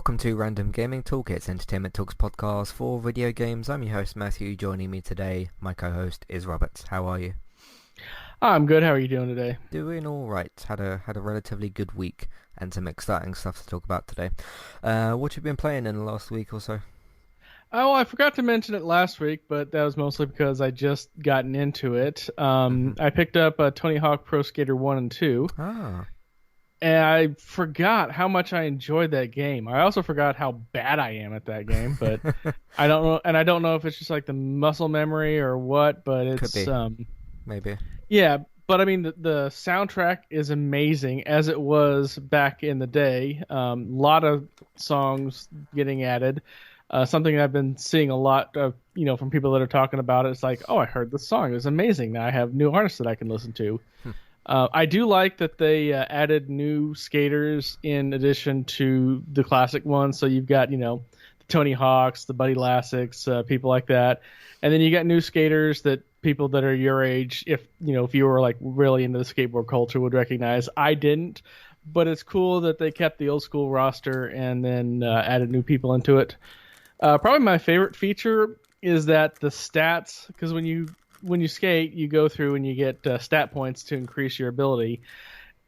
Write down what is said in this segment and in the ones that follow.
welcome to Random Gaming Talk. It's Entertainment Talks podcast for video games. I'm your host Matthew. Joining me today, my co-host is Robert. How are you? I'm good. How are you doing today? Doing all right. Had a relatively good week and some exciting stuff to talk about today. What have you been playing in the last week or so? Oh, I forgot to mention it last week, but that was mostly because I just gotten into it. Mm-hmm. I picked up Tony Hawk Pro Skater 1 and 2, Ah, and I forgot how much I enjoyed that game. I also forgot how bad I am at that game, but I don't know if it's just like the muscle memory or what, but could it's be, maybe. yeah, but I mean the soundtrack is amazing as it was back in the day. Lot of songs getting added. Something I've been seeing a lot of, from people that are talking about it. It's like, oh, I heard this song. It was amazing. Now I have new artists that I can listen to. Hmm. I do like that they added new skaters in addition to the classic ones. So you've got, the Tony Hawks, the Buddy Lassics, people like that. And then you got new skaters that people that are your age, if you were like really into the skateboard culture, would recognize. I didn't, but it's cool that they kept the old school roster and then added new people into it. Probably my favorite feature is that the stats, because when you skate, you go through and you get stat points to increase your ability,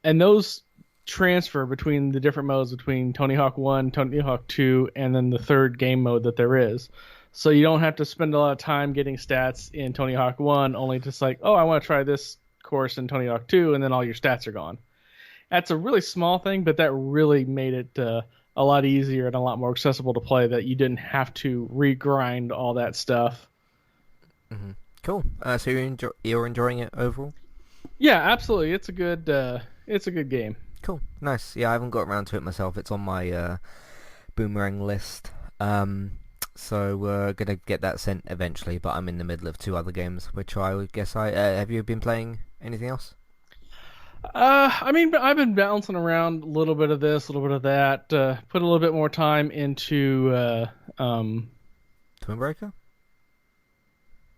and those transfer between the different modes between Tony Hawk 1, Tony Hawk 2, and then the third game mode that there is. So you don't have to spend a lot of time getting stats in Tony Hawk 1, only just like, oh, I want to try this course in Tony Hawk 2, and then all your stats are gone. That's a really small thing, but that really made it a lot easier and a lot more accessible to play. That you didn't have to regrind all that stuff. Hmm. Cool. So you're enjoying it overall? Yeah, absolutely. It's a good game. Cool. Nice. Yeah, I haven't got around to it myself. It's on my boomerang list. So gonna get that sent eventually, but I'm in the middle of two other games, which I would guess I have you been playing anything else? I mean, I've been bouncing around a little bit of this, a little bit of that. Put a little bit more time into Twin Breaker?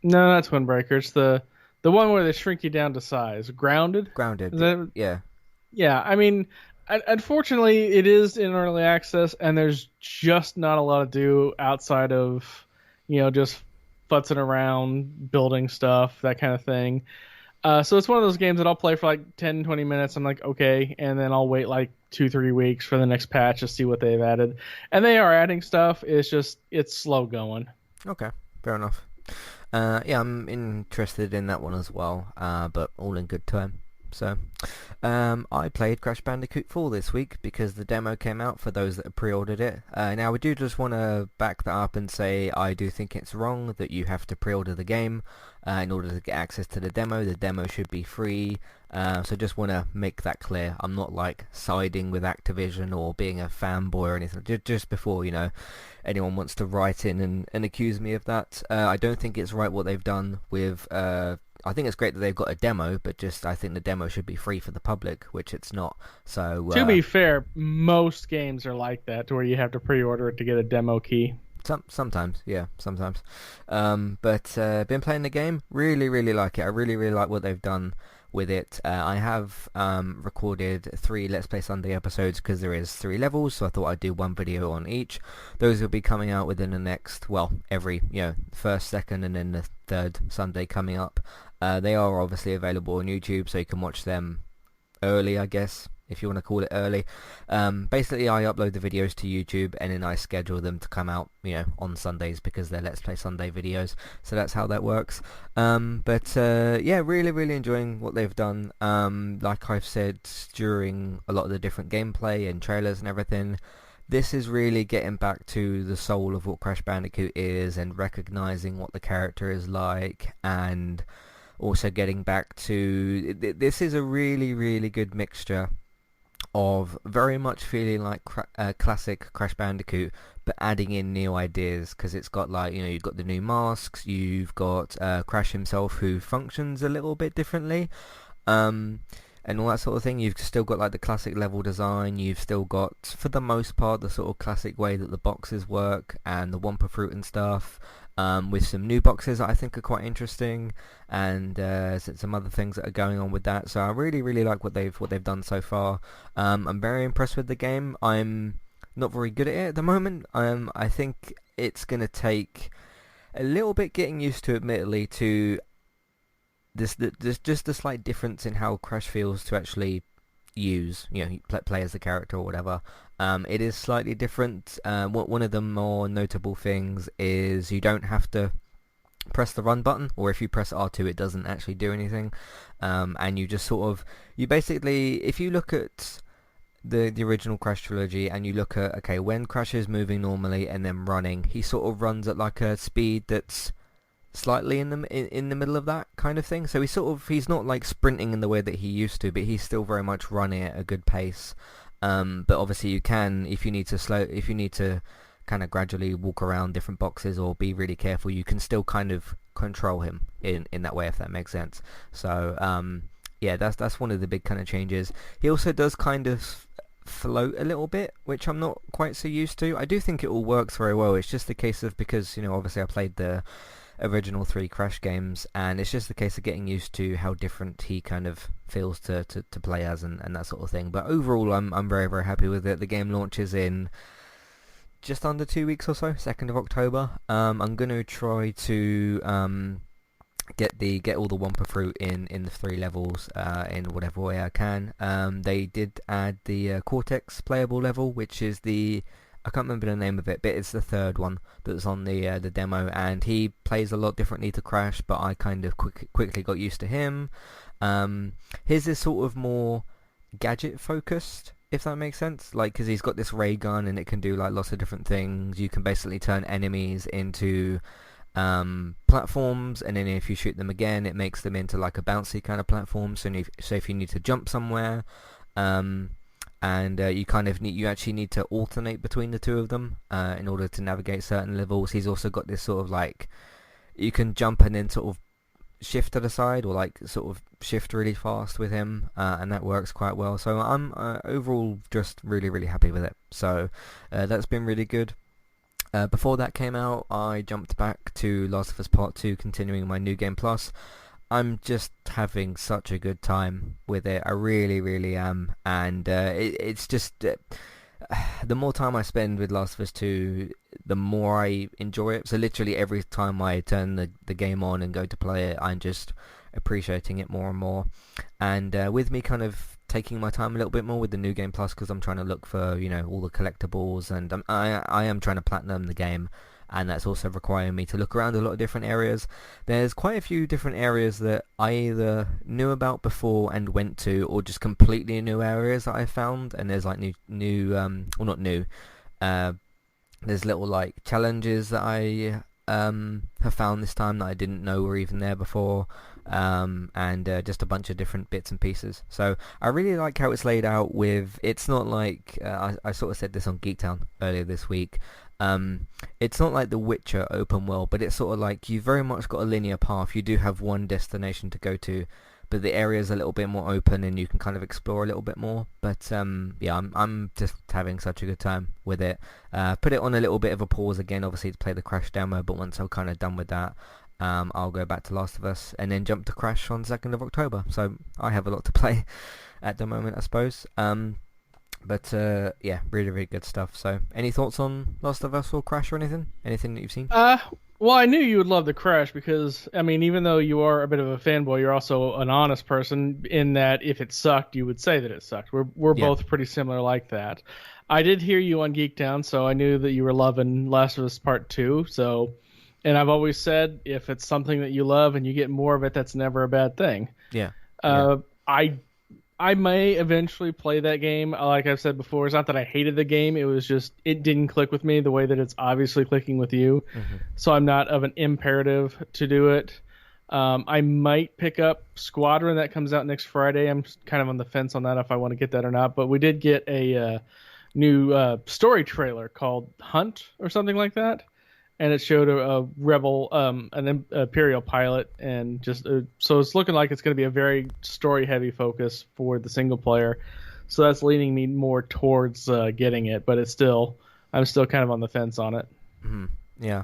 no, not Twin Breaker. It's the one where they shrink you down to size. Grounded. Is Grounded. that? Yeah. Yeah. I mean, unfortunately, it is in early access, and there's just not a lot to do outside of, just futzing around, building stuff, that kind of thing. So it's one of those games that I'll play for like 10, 20 minutes. I'm like, okay. And then I'll wait like 2, 3 weeks for the next patch to see what they've added. And they are adding stuff. It's slow going. Okay. Fair enough. Yeah, I'm interested in that one as well. But all in good time. So, I played Crash Bandicoot 4 this week because the demo came out for those that have pre-ordered it. Now, we do just want to back that up and say I do think it's wrong that you have to pre-order the game in order to get access to the demo. The demo should be free. So just want to make that clear. I'm not like siding with Activision or being a fanboy or anything. Just before, anyone wants to write in and accuse me of that. I don't think it's right what they've done with... I think it's great that they've got a demo, but just I think the demo should be free for the public, which it's not. So To be fair, most games are like that, to where you have to pre-order it to get a demo key. sometimes, yeah, sometimes. But been playing the game, really like it. I really like what they've done with it. I have recorded 3 Let's Play Sunday episodes because there is 3 levels, so I thought I'd do one video on each. Those will be coming out within the next, well, every, first, second, and then the third Sunday coming up. They are obviously available on YouTube, so you can watch them early, I guess, if you want to call it early. Basically, I upload the videos to YouTube and then I schedule them to come out, on Sundays because they're Let's Play Sunday videos. So that's how that works. But yeah, really enjoying what they've done. Like I've said during a lot of the different gameplay and trailers and everything, this is really getting back to the soul of what Crash Bandicoot is and recognizing what the character is like, and also getting back to... This is a really good mixture of very much feeling like classic Crash Bandicoot, but adding in new ideas, because it's got like, you've got the new masks, you've got Crash himself who functions a little bit differently, and all that sort of thing. You've still got like the classic level design, you've still got, for the most part, the sort of classic way that the boxes work and the Wumpa Fruit and stuff, with some new boxes that I think are quite interesting, and some other things that are going on with that. So I really like what they've done so far. I'm very impressed with the game. I'm not very good at it at the moment. I think it's gonna take a little bit getting used to, admittedly, to this just a slight difference in how Crash feels to actually use, play as the character or whatever. It is slightly different. One of the more notable things is you don't have to press the run button, or if you press R2 it doesn't actually do anything, and you just sort of, you basically, if you look at the original Crash trilogy and you look at, okay, when Crash is moving normally and then running, he sort of runs at like a speed that's slightly in the middle of that kind of thing. So he's not like sprinting in the way that he used to, but he's still very much running at a good pace. But obviously you can, if you need to kind of gradually walk around different boxes or be really careful, you can still kind of control him in that way, if that makes sense. So yeah, that's one of the big kind of changes. He also does kind of float a little bit, which I'm not quite so used to. I do think it all works very well. It's just a case of, because obviously I played the original 3 Crash games, and it's just a case of getting used to how different he kind of feels to play as, and that sort of thing. But overall, I'm very, very happy with it. The game launches in just under 2 weeks or so, 2nd of October. I'm going to try to get all the Wumpa fruit in the 3 levels in whatever way I can. They did add the Cortex playable level, which is I can't remember the name of it, but it's the 3rd one that's on the demo, and he plays a lot differently to Crash, but I kind of quickly got used to him. His is sort of more gadget focused, if that makes sense, like, because he's got this ray gun and it can do like lots of different things. You can basically turn enemies into platforms, and then if you shoot them again, it makes them into like a bouncy kind of platform. So if you need to jump somewhere, and you actually need to alternate between the two of them in order to navigate certain levels. He's also got this sort of like, you can jump and then sort of shift to the side, or like sort of shift really fast with him, and that works quite well. So I'm overall just really, really happy with it. So that's been really good. Before that came out, I jumped back to Last of Us Part 2, continuing my New Game Plus. I'm just having such a good time with it. I really, really am. And it's just, the more time I spend with Last of Us 2, the more I enjoy it. So literally every time I turn the game on and go to play it, I'm just appreciating it more and more. And with me kind of taking my time a little bit more with the New Game Plus, because I'm trying to look for, all the collectibles, and I am trying to platinum the game, and that's also requiring me to look around a lot of different areas. There's quite a few different areas that I either knew about before and went to, or just completely new areas that I found. And there's like not new, there's little like challenges that I have found this time that I didn't know were even there before, and just a bunch of different bits and pieces. So I really like how it's laid out. It's not like I sort of said this on Geektown earlier this week. It's not like The Witcher open world, but it's sort of like you've very much got a linear path. You do have one destination to go to, but the area's a little bit more open and you can kind of explore a little bit more. But yeah, I'm just having such a good time with it. Put it on a little bit of a pause again, obviously, to play the Crash demo, but once I'm kind of done with that, I'll go back to Last of Us and then jump to Crash on 2nd of October. So I have a lot to play at the moment, I suppose. But yeah, really, really good stuff. So any thoughts on Last of Us or Crash or anything? Anything that you've seen? Well, I knew you would love the Crash because, I mean, even though you are a bit of a fanboy, you're also an honest person in that if it sucked, you would say that it sucked. We're Yeah. both pretty similar like that. I did hear you on Geektown, so I knew that you were loving Last of Us Part 2. So, and I've always said, if it's something that you love and you get more of it, that's never a bad thing. Yeah. Yeah. I may eventually play that game. Like I've said before, it's not that I hated the game. It was just, it didn't click with me the way that it's obviously clicking with you. Mm-hmm. So I'm not of an imperative to do it. I might pick up Squadron. That comes out next Friday. I'm kind of on the fence on that if I want to get that or not. But we did get a new story trailer called Hunt or something like that. And it showed a rebel, an Imperial pilot, and just so it's looking like it's going to be a very story-heavy focus for the single player. So that's leaning me more towards getting it, but I'm still kind of on the fence on it. Mm-hmm. Yeah.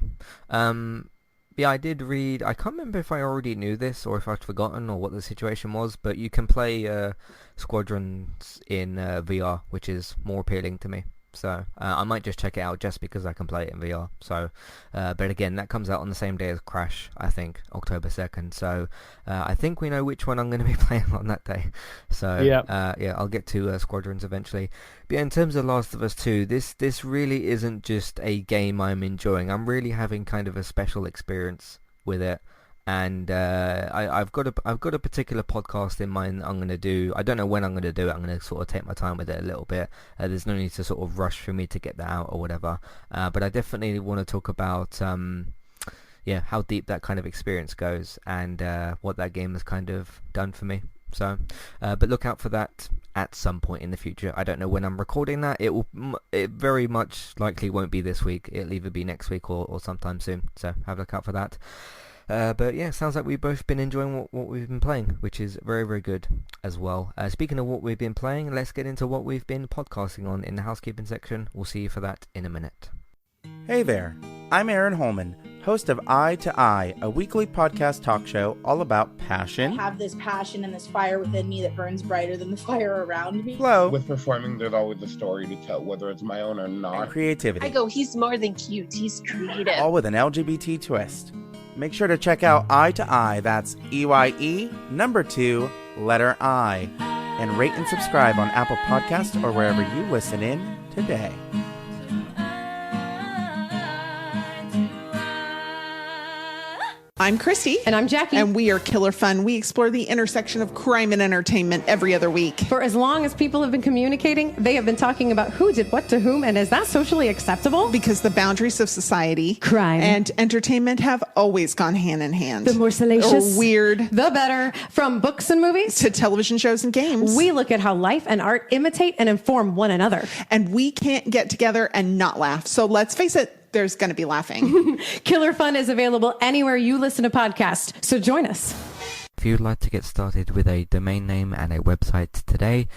Yeah, I did read. I can't remember if I already knew this or if I'd forgotten or what the situation was, but you can play Squadrons in VR, which is more appealing to me. So I might just check it out just because I can play it in VR. So, but again, that comes out on the same day as Crash, I think, October 2nd. So I think we know which one I'm going to be playing on that day. So yeah, I'll get to Squadrons eventually. But yeah, in terms of Last of Us 2, this really isn't just a game I'm enjoying. I'm really having kind of a special experience with it. And I've got a particular podcast in mind that I'm going to do. I don't know when I'm going to do it. I'm going to sort of take my time with it a little bit. There's no need to sort of rush for me to get that out or whatever. But I definitely want to talk about how deep that kind of experience goes and what that game has kind of done for me. So, but look out for that at some point in the future. I don't know when I'm recording that. It very much likely won't be this week. It'll either be next week or sometime soon. So have a look out for that. But yeah, sounds like we've both been enjoying what we've been playing, which is very, very good as well. Speaking of what we've been playing, let's get into what we've been podcasting on in the housekeeping section. We'll see you for that in a minute. Hey there, I'm Aaron Holman, host of Eye to Eye, a weekly podcast talk show all about passion. I have this passion and this fire within me that burns brighter than the fire around me. Flow. With performing, there's always a story to tell, whether it's my own or not. And creativity. I go, he's more than cute, he's creative. All with an LGBT twist. Make sure to check out Eye to Eye, that's EYE, number 2, letter I. And rate and subscribe on Apple Podcasts or wherever you listen in today. I'm Christy. And I'm Jackie. And we are Killer Fun. We explore the intersection of crime and entertainment every other week. For as long as people have been communicating, they have been talking about who did what to whom, and is that socially acceptable? Because the boundaries of society, crime, and entertainment have always gone hand in hand. The more salacious, or weird, the better. From books and movies to television shows and games, we look at how life and art imitate and inform one another. And we can't get together and not laugh. So let's face it, there's going to be laughing. Killer Fun is available anywhere you listen to podcasts, so join us. If you'd like to get started with a domain name and a website today,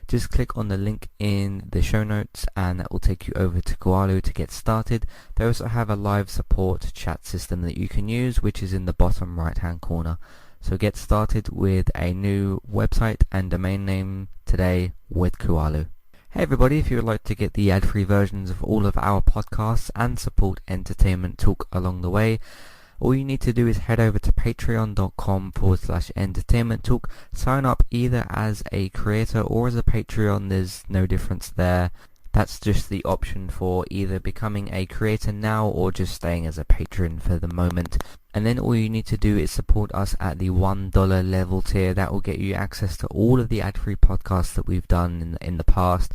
just click on the link in the show notes and that will take you over to Koalu to get started. They also have a live support chat system that you can use, which is in the bottom right hand corner. So get started with a new website and domain name today with Koalu. Hey everybody, if you would like to get the ad-free versions of all of our podcasts and support Entertainment Talk along the way, all you need to do is head over to patreon.com/entertainment talk. Sign up either as a creator or as a Patreon. There's no difference there. That's just the option for either becoming a creator now or just staying as a patron for the moment. And then all you need to do is support us at the $1 level tier. That will get you access to all of the ad-free podcasts that we've done in the past,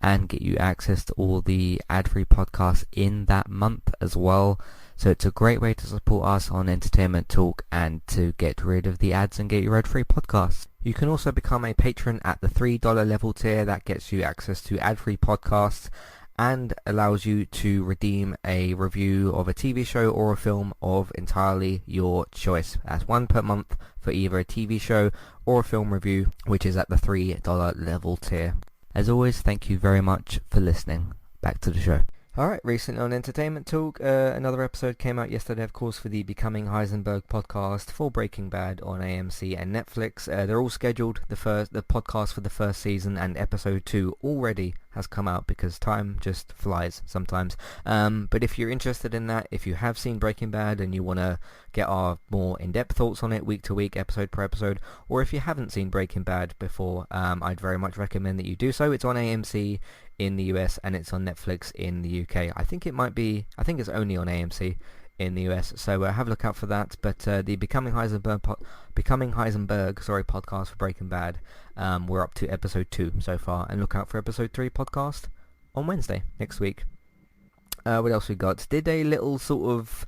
and get you access to all the ad-free podcasts in that month as well. So it's a great way to support us on Entertainment Talk and to get rid of the ads and get your ad-free podcasts. You can also become a patron at the $3 level tier. That gets you access to ad-free podcasts and allows you to redeem a review of a TV show or a film of entirely your choice. That's one per month for either a TV show or a film review, which is at the $3 level tier. As always, thank you very much for listening. Back to the show. Alright, recently on Entertainment Talk, another episode came out yesterday, of course, for the Becoming Heisenberg podcast for Breaking Bad on AMC and Netflix. They're all scheduled. The podcast for the first season and episode 2 already has come out because time just flies sometimes. But if you're interested in that, if you have seen Breaking Bad and you want to get our more in-depth thoughts on it week to week, episode per episode, or if you haven't seen Breaking Bad before, I'd very much recommend that you do so. It's on AMC in the US and it's on Netflix in the UK. I think it's only on AMC in the US, so have a look out for that. But the Becoming Heisenberg podcast for Breaking Bad, we're up to episode 2 so far, and look out for episode 3 podcast on Wednesday next week. What else we got? Did a little sort of,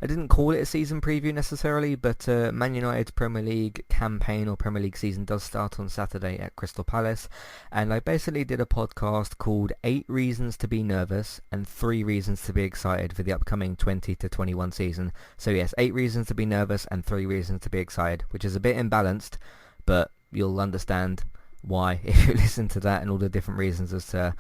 I didn't call it a season preview necessarily, but Man United's Premier League campaign or Premier League season does start on Saturday at Crystal Palace, and I basically did a podcast called 8 Reasons to be Nervous and 3 Reasons to be Excited for the upcoming 20 to 21 season. So yes, 8 Reasons to be Nervous and 3 Reasons to be Excited, which is a bit imbalanced, but you'll understand why if you listen to that and all the different reasons as to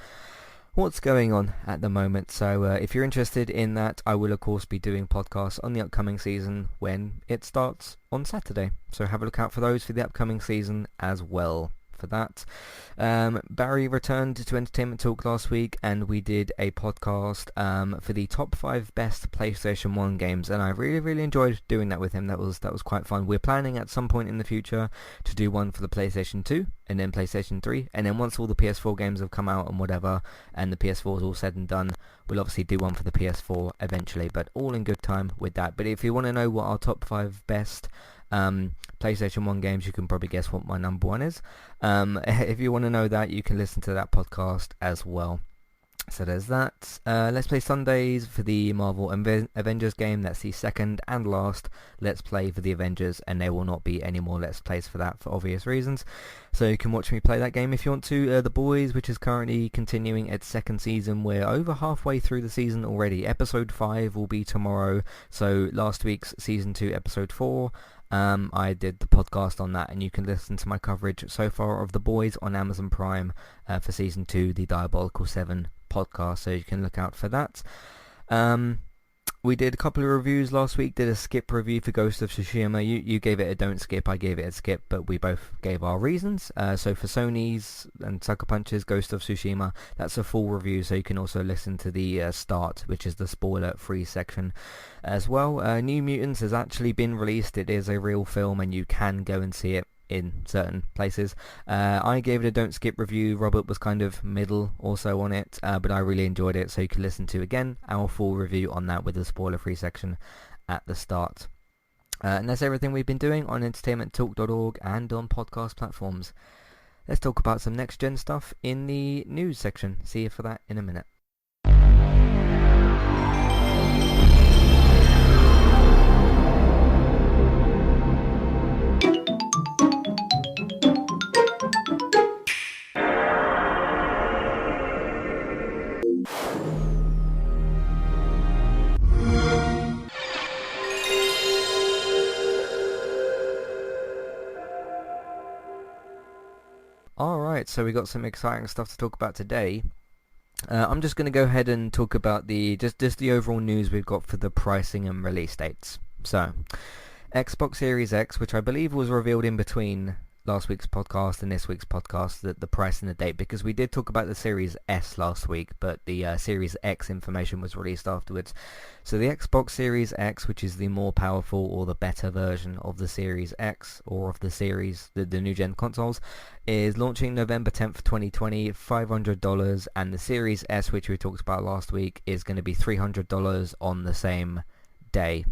what's going on at the moment. So if you're interested in that, I will of course be doing podcasts on the upcoming season when it starts on Saturday. So have a look out for those for the upcoming season as well. for that. Barry returned to Entertainment Talk last week, and we did a podcast for the top 5 best PlayStation 1 games, and I really enjoyed doing that with him. That was quite fun. We're planning at some point in the future to do one for the PlayStation 2 and then PlayStation 3, and then once all the PS4 games have come out and whatever, and the PS4 is all said and done, we'll obviously do one for the PS4 eventually, but all in good time with that. But if you want to know what our top 5 best PlayStation 1 games, you can probably guess what my number 1 is. If you want to know that, you can listen to that podcast as well. So there's that. Let's Play Sundays for the Marvel Avengers game. That's the second and last Let's Play for the Avengers, and there will not be any more Let's Plays for that for obvious reasons. So you can watch me play that game if you want to. The Boys, which is currently continuing its second season. We're over halfway through the season already. Episode 5 will be tomorrow. So last week's Season 2, Episode 4. I did the podcast on that, and you can listen to my coverage so far of The Boys on Amazon Prime for Season 2, the Diabolical 7 podcast, so you can look out for that. We did a couple of reviews last week. Did a skip review for Ghost of Tsushima. You gave it a don't skip, I gave it a skip, but we both gave our reasons. So for Sony's and Sucker Punch's Ghost of Tsushima, that's a full review, so you can also listen to the start, which is the spoiler-free section as well. New Mutants has actually been released. It is a real film, and you can go and see it in certain places. I gave it a don't skip review. Robert was kind of middle also on it, but I really enjoyed it, so you can listen to again our full review on that with the spoiler free section at the start. And that's everything we've been doing on entertainmenttalk.org and on podcast platforms. Let's talk about some next gen stuff in the news section. See you for that in a minute. Alright, so we got some exciting stuff to talk about today. I'm just going to go ahead and talk about just the overall news we've got for the pricing and release dates. So, Xbox Series X, which I believe was revealed in between last week's podcast and this week's podcast, the price and the date, because we did talk about the Series S last week, but the Series X information was released afterwards. So the Xbox Series X, which is the more powerful or the better version of the Series X, or of the series, the new gen consoles, is launching November 10th, 2020, $500, and the Series S, which we talked about last week, is going to be $300 on the same day.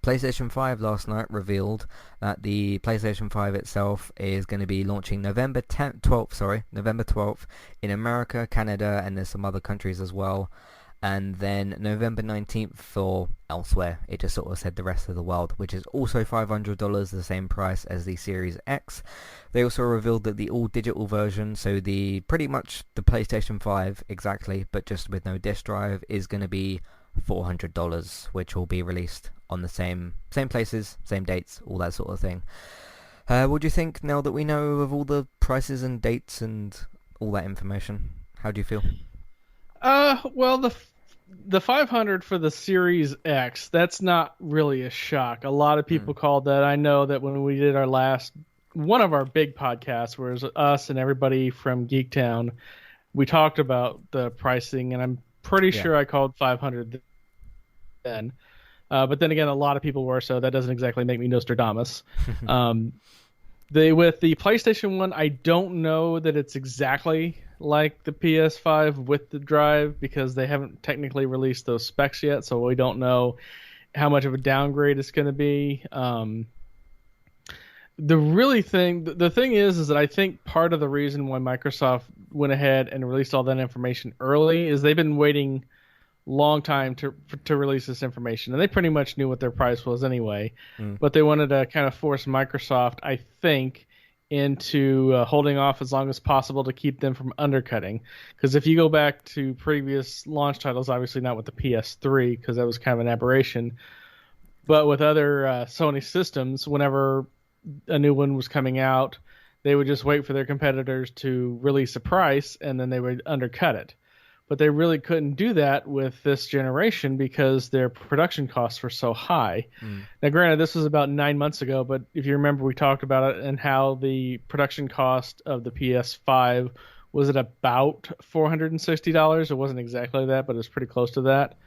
PlayStation 5 last night revealed that the PlayStation 5 itself is going to be launching November 12th in America, Canada, and there's some other countries as well. And then November 19th for elsewhere. It just sort of said the rest of the world, which is also $500, the same price as the Series X. They also revealed that the all-digital version, so pretty much the PlayStation 5 exactly, but just with no disc drive, is going to be $400, which will be released on the same places, same dates, all that sort of thing. What do you think now that we know of all the prices and dates and all that information? How do you feel? Well, the 500 for the Series X, that's not really a shock. A lot of people called that. I know that when we did one of our big podcasts, where it was us and everybody from Geektown, we talked about the pricing, and I'm pretty sure I called 500 then. But then again, a lot of people were, so that doesn't exactly make me Nostradamus. With the PlayStation 1, I don't know that it's exactly like the PS5 with the drive, because they haven't technically released those specs yet, so we don't know how much of a downgrade it's going to be. The thing is that I think part of the reason why Microsoft went ahead and released all that information early is they've been waiting long time to release this information, and they pretty much knew what their price was anyway. But they wanted to kind of force Microsoft, I think, into holding off as long as possible to keep them from undercutting. Because if you go back to previous launch titles, obviously not with the PS3, because that was kind of an aberration, but with other Sony systems, whenever a new one was coming out, they would just wait for their competitors to release a price, and then they would undercut it. but they really couldn't do that with this generation because their production costs were so high. Now, granted, this was about 9 months ago, but if you remember, we talked about it and how the production cost of the PS5 was at about $460. It wasn't exactly that, but it was pretty close to that,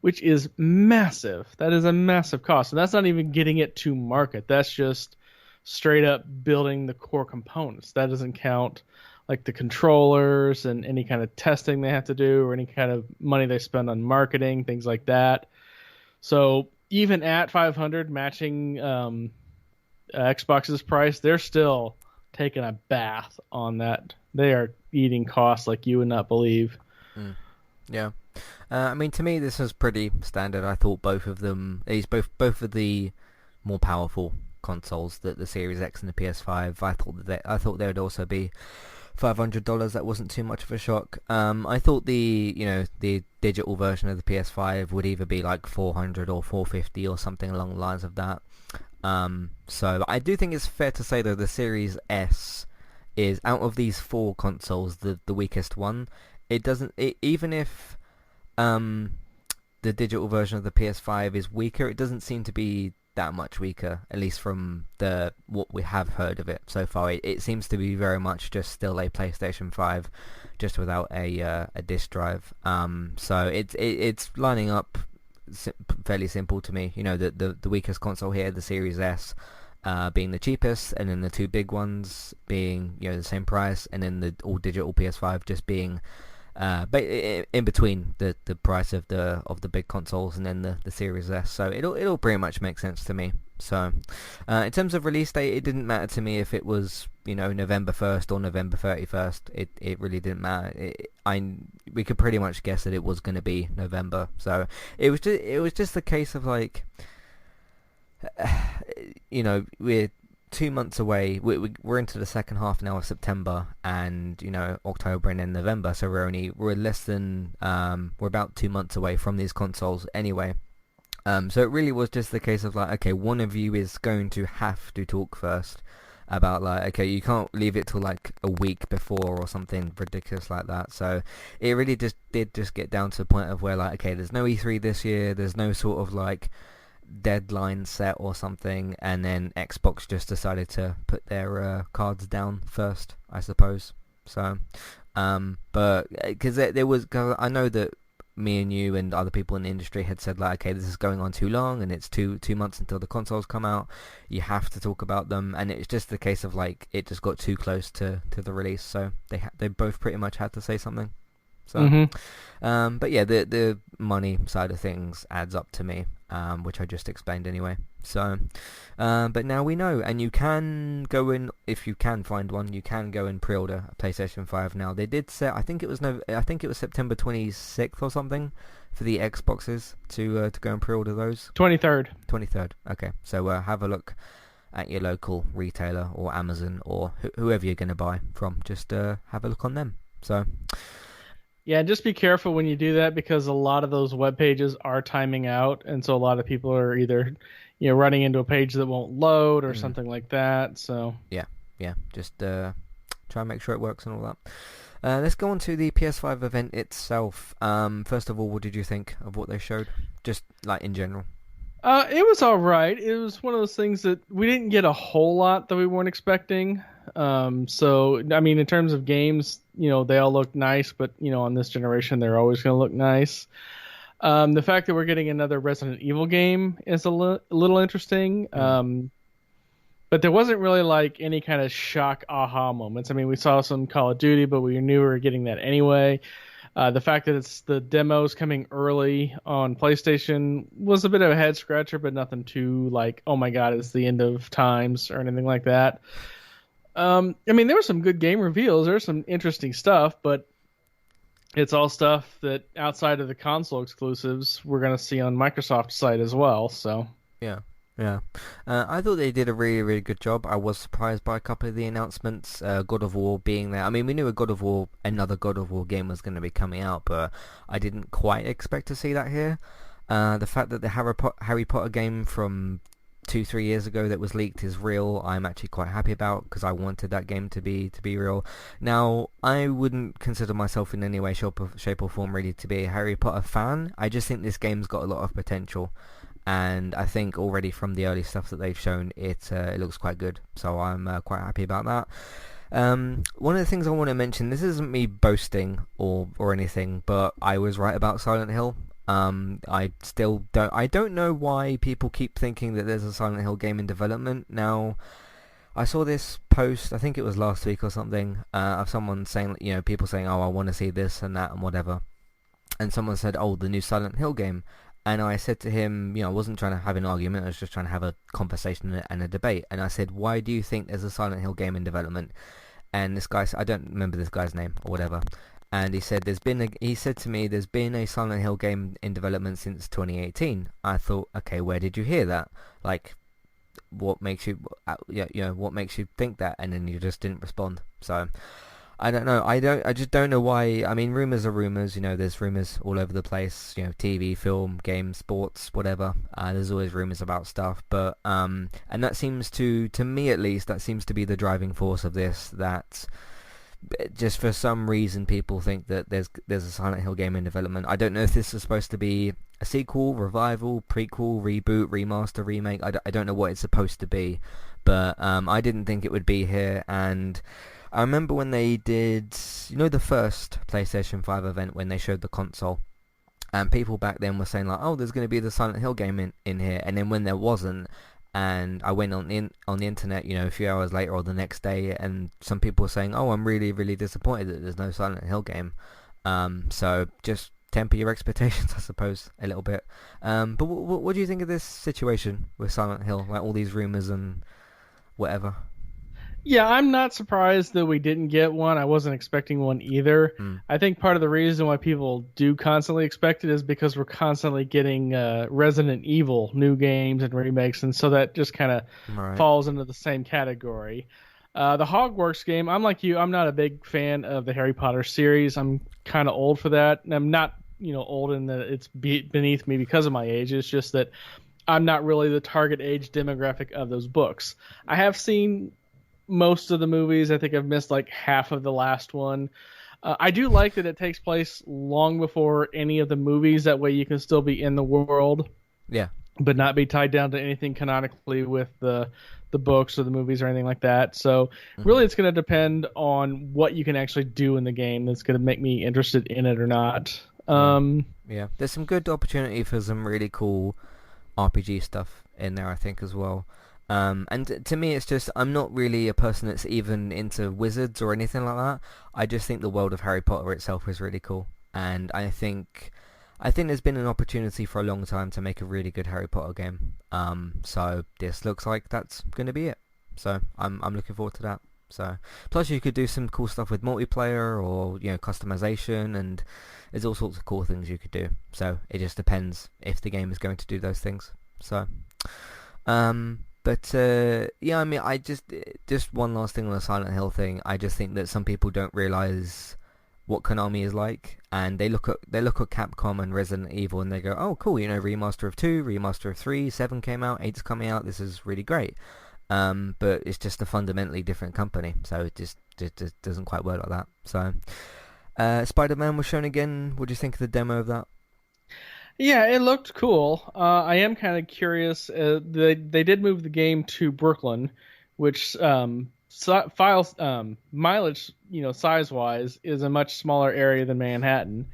which is massive. That is a massive cost, and that's not even getting it to market. That's just straight up building the core components. That doesn't count like the controllers and any kind of testing they have to do or any kind of money they spend on marketing, things like that. So even at 500 matching Xbox's price, they're still taking a bath on that. They are eating costs like you would not believe. Yeah. I mean, to me, this was pretty standard. I thought both of them, both of the more powerful consoles, the Series X and the PS5, I thought they would also be $500. That wasn't too much of a shock. I thought the digital version of the PS5 would either be like $400 or $450 or something along the lines of that. So I do think it's fair to say that the Series S is, out of these four consoles, the weakest one. Even if the digital version of the PS5 is weaker, it doesn't seem to be that much weaker, at least from what we have heard of it so far. It seems to be very much just still a PlayStation 5, just without a disc drive. So it's lining up fairly simple to me. The weakest console here, the Series S, being the cheapest, and then the two big ones being the same price, and then the all digital PS5 just being in between the price of the big consoles and then the Series S. So it'll pretty much make sense to me. So in terms of release date, it didn't matter to me if it was November 1st or November 31st. It really didn't matter. We could pretty much guess that it was going to be November. So it was just a case of like, we're 2 months away. We're into the second half now of September, and October and then November. So we're less than we're about 2 months away from these consoles anyway. So it really was just the case of like, okay, one of you is going to have to talk first about like, okay, you can't leave it till like a week before or something ridiculous like that. So it really just did get down to the point of where like, okay, there's no E3 this year. There's no sort of like deadline set or something, and then Xbox just decided to put their cards down first, I suppose. So but because I know that me and you and other people in the industry had said like, okay, this is going on too long, and it's two months until the consoles come out, you have to talk about them, and it's just the case of like, it just got too close to the release, so they both pretty much had to say something. So but yeah, the money side of things adds up to me, which I just explained anyway. So but now we know, and you can go in, if you can find one, you can go and pre-order a PlayStation 5 now. They did set, I think it was September 26th or something for the Xboxes to go and pre-order those. 23rd. Okay, so have a look at your local retailer or Amazon or whoever you're going to buy from. Just have a look on them. So yeah, just be careful when you do that, because a lot of those web pages are timing out, and so a lot of people are either running into a page that won't load or something like that. So yeah, just try and make sure it works and all that. Let's go on to the PS5 event itself. First of all, what did you think of what they showed, just like in general? It was all right. It was one of those things that we didn't get a whole lot that we weren't expecting. So I mean, in terms of games, they all look nice, but on this generation, they're always going to look nice. The fact that we're getting another Resident Evil game is a little interesting. But there wasn't really like any kind of shock aha moments. I mean, we saw some Call of Duty, but we knew we were getting that anyway. The fact that it's the demos coming early on PlayStation was a bit of a head scratcher, but nothing too like, oh my god, it's the end of times or anything like that. I mean, there were some good game reveals. There was some interesting stuff, but it's all stuff that outside of the console exclusives we're going to see on Microsoft's site as well. So yeah. I thought they did a really, really good job. I was surprised by a couple of the announcements. God of War being there. I mean, we knew another God of War game was going to be coming out, but I didn't quite expect to see that here. The fact that the Harry Potter game from 2-3 years ago that was leaked is real, I'm actually quite happy about, because I wanted that game to be real. Now, I wouldn't consider myself in any way, shape or form really to be a Harry Potter fan. I just think this game's got a lot of potential, and I think already from the early stuff that they've shown, it looks quite good. So I'm quite happy about that. One of the things I want to mention, this isn't me boasting or anything, but I was right about Silent Hill. I don't know why people keep thinking that there's a Silent Hill game in development. Now, I saw this post, I think it was last week or something, of someone saying, people saying, oh, I want to see this and that and whatever. And someone said, oh, the new Silent Hill game. And I said to him, I wasn't trying to have an argument, I was just trying to have a conversation and a debate. And I said, why do you think there's a Silent Hill game in development? And this guy, I don't remember this guy's name or whatever. And he said, he said to me, there's been a Silent Hill game in development since 2018. I thought, okay, where did you hear that? Like, what makes you, what makes you think that? And then you just didn't respond. So, I don't know. I just don't know why. I mean, rumors are rumors. There's rumors all over the place. TV, film, games, sports, whatever. There's always rumors about stuff. But and that seems to me at least, that seems to be the driving force of this. That just for some reason people think that there's a Silent Hill game in development. I don't know if this is supposed to be a sequel, revival, prequel, reboot, remaster, remake. I don't know what it's supposed to be. But I didn't think it would be here. And I remember when they did, the first PlayStation 5 event when they showed the console, and people back then were saying like, oh, there's going to be the Silent Hill game in here, and then when there wasn't, and I went on the internet, a few hours later or the next day, and some people were saying, oh, I'm really, really disappointed that there's no Silent Hill game. So just temper your expectations, I suppose, a little bit. But what do you think of this situation with Silent Hill, like all these rumors and whatever? Yeah, I'm not surprised that we didn't get one. I wasn't expecting one either. I think part of the reason why people do constantly expect it is because we're constantly getting Resident Evil new games and remakes, and so that just kind of falls into the same category. The Hogwarts game, I'm like you, I'm not a big fan of the Harry Potter series. I'm kind of old for that, and I'm not, old in that it's beneath me because of my age. It's just that I'm not really the target age demographic of those books. I have seen most of the movies. I think I've missed like half of the last one. I do like that it takes place long before any of the movies. That way you can still be in the world. Yeah. But not be tied down to anything canonically with the books or the movies or anything like that. So really it's going to depend on what you can actually do in the game that's going to make me interested in it or not. Yeah. There's some good opportunity for some really cool RPG stuff in there, I think, as well. And to me, it's just, I'm not really a person that's even into wizards or anything like that. I just think the world of Harry Potter itself is really cool. And I think there's been an opportunity for a long time to make a really good Harry Potter game. So this looks like that's going to be it. So I'm looking forward to that. So plus you could do some cool stuff with multiplayer or, customization, and there's all sorts of cool things you could do. So it just depends if the game is going to do those things. So, But yeah, I mean, I just one last thing on the Silent Hill thing. I just think that some people don't realize what Konami is like, and they look at Capcom and Resident Evil, and they go, "Oh, cool, remaster of 2, remaster of 3, 7 came out, 8's coming out. This is really great." But it's just a fundamentally different company, so it just doesn't quite work like that. So, Spider-Man was shown again. What do you think of the demo of that? Yeah, it looked cool. I am kind of curious. They did move the game to Brooklyn, which mileage, size-wise, is a much smaller area than Manhattan.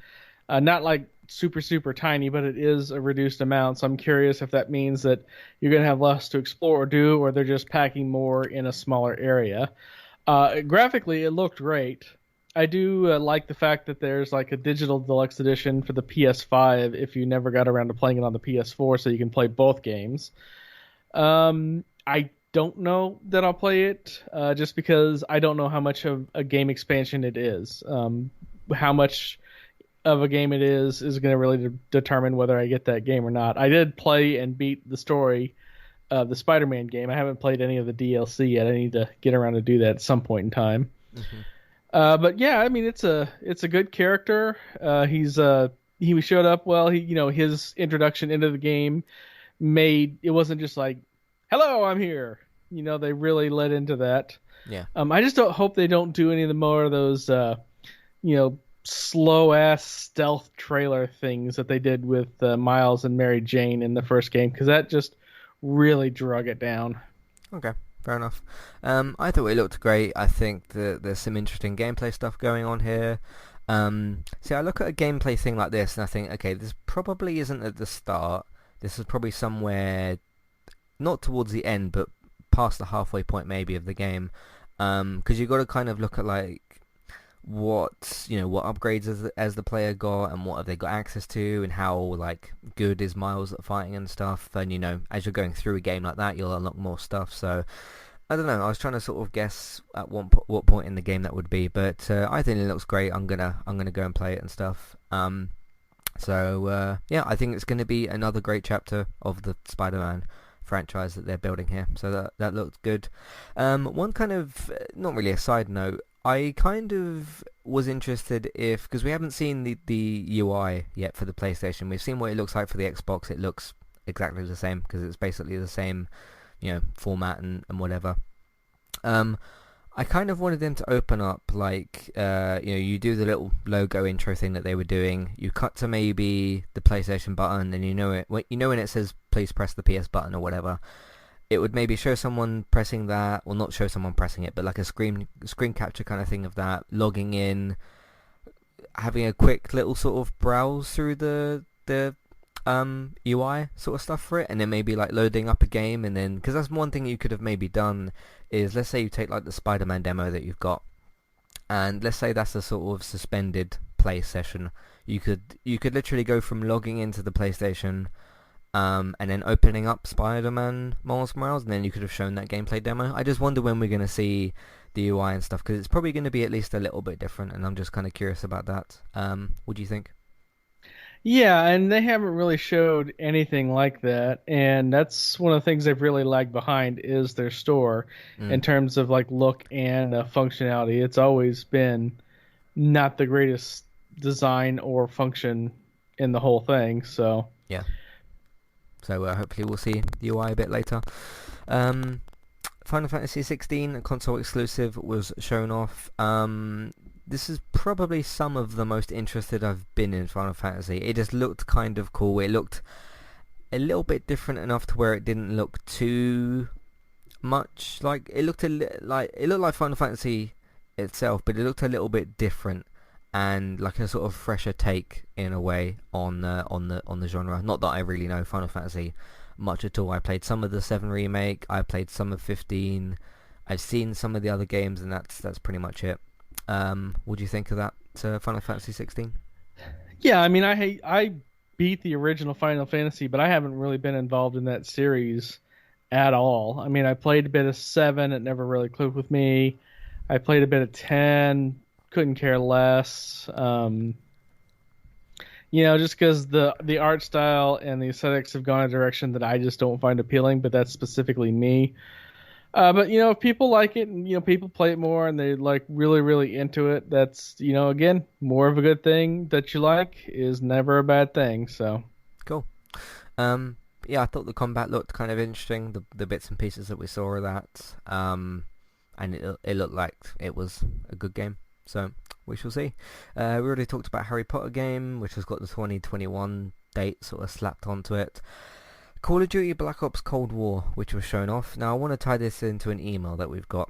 Not like super, super tiny, but it is a reduced amount. So I'm curious if that means that you're going to have less to explore or do, or they're just packing more in a smaller area. Graphically, it looked great. I do like the fact that there's like a digital deluxe edition for the PS5 if you never got around to playing it on the PS4, so you can play both games. I don't know that I'll play it just because I don't know how much of a game expansion it is. How much of a game it is going to really determine whether I get that game or not. I did play and beat the story of the Spider-Man game. I haven't played any of the DLC yet. I need to get around to do that at some point in time. Mm-hmm. But yeah, I mean, it's a good character. He showed up well. His introduction into the game it wasn't just like hello, I'm here. They really let into that. Yeah. I just don't hope they don't do any of the more of those, slow ass stealth trailer things that they did with Miles and Mary Jane in the first game, because that just really drug it down. Okay, fair enough. I thought it looked great. I think that there's some interesting gameplay stuff going on here. See, I look at a gameplay thing like this and I think, okay, this probably isn't at the start. This is probably somewhere not towards the end, but past the halfway point maybe of the game. Because you've got to kind of look at like what upgrades as the player got and what have they got access to and how like good is Miles at fighting and stuff. And as you're going through a game like that, you'll unlock more stuff. So I don't know. I was trying to sort of guess at what point in the game that would be, but I think it looks great. I'm gonna go and play it and stuff. Yeah, I think it's gonna be another great chapter of the Spider-Man franchise that they're building here. So that looks good. One kind of not really a side note. I kind of was interested because we haven't seen the UI yet for the PlayStation. We've seen what it looks like for the Xbox. It looks exactly the same because it's basically the same, format and whatever. I kind of wanted them to open up like, you do the little logo intro thing that they were doing. You cut to maybe the PlayStation button, and when it says please press the PS button or whatever. It would maybe show someone pressing that, or not show someone pressing it, but like a screen capture kind of thing of that, logging in, having a quick little sort of browse through the UI sort of stuff for it, and then maybe like loading up a game, and then because that's one thing you could have maybe done is, let's say you take like the Spider-Man demo that you've got, and let's say that's a sort of suspended play session. You could literally go from logging into the PlayStation. And then opening up Spider-Man Miles Morales, and then you could have shown that gameplay demo. I just wonder when we're going to see the UI and stuff, because it's probably going to be at least a little bit different, and I'm just kind of curious about that. What do you think? Yeah, and they haven't really showed anything like that, and that's one of the things they've really lagged behind is their store in terms of like look and functionality. It's always been not the greatest design or function in the whole thing, so... Yeah. So hopefully we'll see the UI a bit later. Final Fantasy 16, a console exclusive, was shown off. This is probably some of the most interested I've been in Final Fantasy. It just looked kind of cool. It looked a little bit different enough to where it didn't look too much like it looked like Final Fantasy itself, but it looked a little bit different and like a sort of fresher take in a way on the genre. Not that I really know Final Fantasy much at all. I played some of the 7 remake, I played some of 15, I've seen some of the other games, and that's pretty much it. What do you think of that Final Fantasy 16? Yeah, I mean, I beat the original Final Fantasy, but I haven't really been involved in that series at all. I mean, I played a bit of 7, it never really clicked with me. I played a bit of 10, couldn't care less. Just because the art style and the aesthetics have gone a direction that I just don't find appealing, but that's specifically me. But if people like it and people play it more and they're like really, really into it, that's again, more of a good thing. That you like is never a bad thing. So cool. Yeah, I thought the combat looked kind of interesting. The bits and pieces that we saw of that, and it looked like it was a good game. So we shall see. We already talked about Harry Potter game, which has got the 2021 date sort of slapped onto it. Call of Duty Black Ops Cold War, which was shown off. Now I want to tie this into an email that we've got.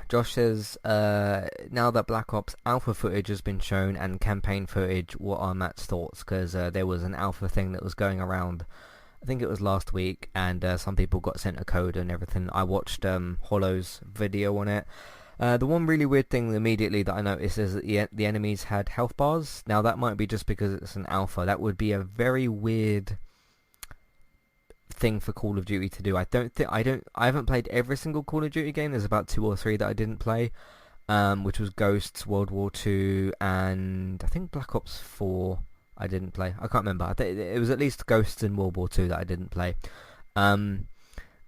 Josh says, now that Black Ops alpha footage has been shown and campaign footage, what are Matt's thoughts? Because there was an alpha thing that was going around, I think it was last week, and some people got sent a code and everything. I watched Hollow's video on it. The one really weird thing immediately that I noticed is that the enemies had health bars. Now that might be just because it's an alpha. That would be a very weird thing for Call of Duty to do. I haven't played every single Call of Duty game. There's about 2 or 3 that I didn't play, which was Ghosts, World War 2, and I think Black Ops 4 I didn't play. I can't remember. I think it was at least Ghosts and World War 2 that I didn't play.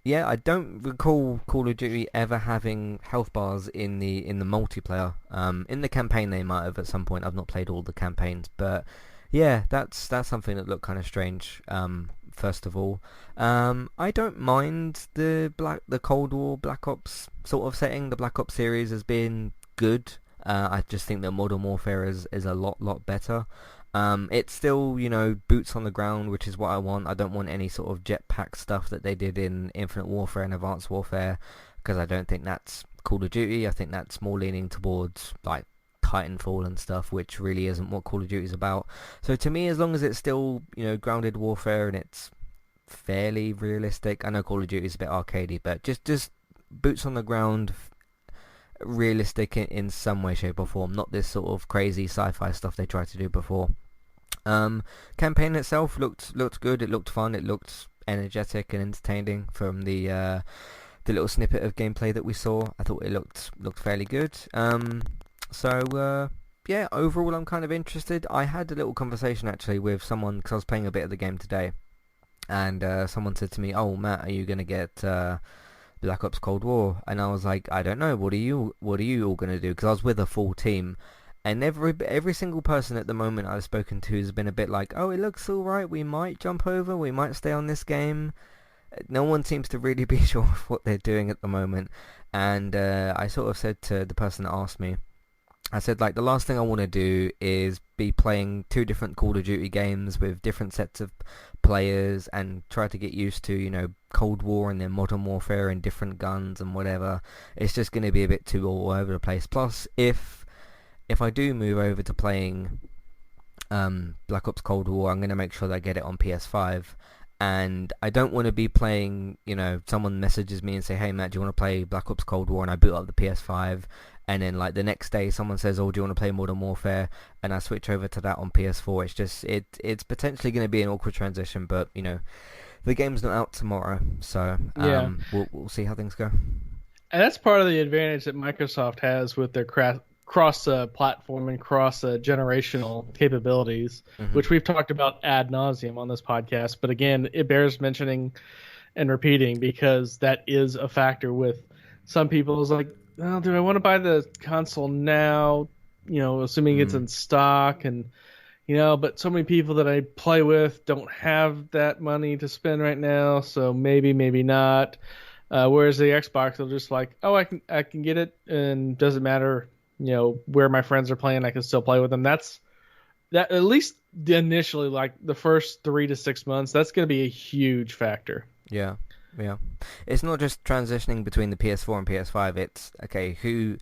Yeah, I don't recall Call of Duty ever having health bars in the multiplayer. In the campaign they might have at some point. I've not played all the campaigns, but yeah, that's something that looked kind of strange first of all. I don't mind the Cold War Black Ops sort of setting. The Black Ops series has been good. I just think that Modern Warfare is a lot better. It's still, boots on the ground, which is what I want. I don't want any sort of jetpack stuff that they did in Infinite Warfare and Advanced Warfare, because I don't think that's Call of Duty. I think that's more leaning towards like Titanfall and stuff, which really isn't what Call of Duty is about. So to me, as long as it's still, grounded warfare and it's fairly realistic. I know Call of Duty is a bit arcadey, but just boots on the ground, realistic in some way, shape or form. Not this sort of crazy sci-fi stuff they tried to do before. Campaign itself looked good. It looked fun. It looked energetic and entertaining from the little snippet of gameplay that we saw. I thought it looked fairly good. Yeah, overall I'm kind of interested. I had a little conversation actually with someone, because I was playing a bit of the game today, and someone said to me, "Oh, Matt, are you gonna get Black Ops Cold War?" And I was like, "I don't know. What are you all gonna do?" Because I was with a full team. And every single person at the moment I've spoken to has been a bit like, "Oh, it looks alright, we might jump over, we might stay on this game." No one seems to really be sure of what they're doing at the moment. And I sort of said to the person that asked me, I said, like, the last thing I want to do is be playing two different Call of Duty games with different sets of players and try to get used to, Cold War and then Modern Warfare and different guns and whatever. It's just going to be a bit too all over the place. Plus, if I do move over to playing Black Ops Cold War, I'm going to make sure that I get it on PS5. And I don't want to be playing, someone messages me and say, "Hey Matt, do you want to play Black Ops Cold War?" And I boot up the PS5, and then like the next day someone says, "Oh, do you want to play Modern Warfare?" And I switch over to that on PS4. It's just, it's potentially going to be an awkward transition, but, the game's not out tomorrow, so Yeah. we'll see how things go. And that's part of the advantage that Microsoft has with their cross-platform and cross-generational capabilities, which we've talked about ad nauseum on this podcast. But again, it bears mentioning and repeating because that is a factor with some people. Is like, "Oh, do I want to buy the console now? Assuming it's in stock, and but so many people that I play with don't have that money to spend right now, so maybe not." Whereas the Xbox, they're just like, "Oh, I can get it, and doesn't matter." Where my friends are playing, I can still play with them. That at least initially, like the first 3 to 6 months, that's going to be a huge factor. Yeah. It's not just transitioning between the PS4 and PS5. It's, okay,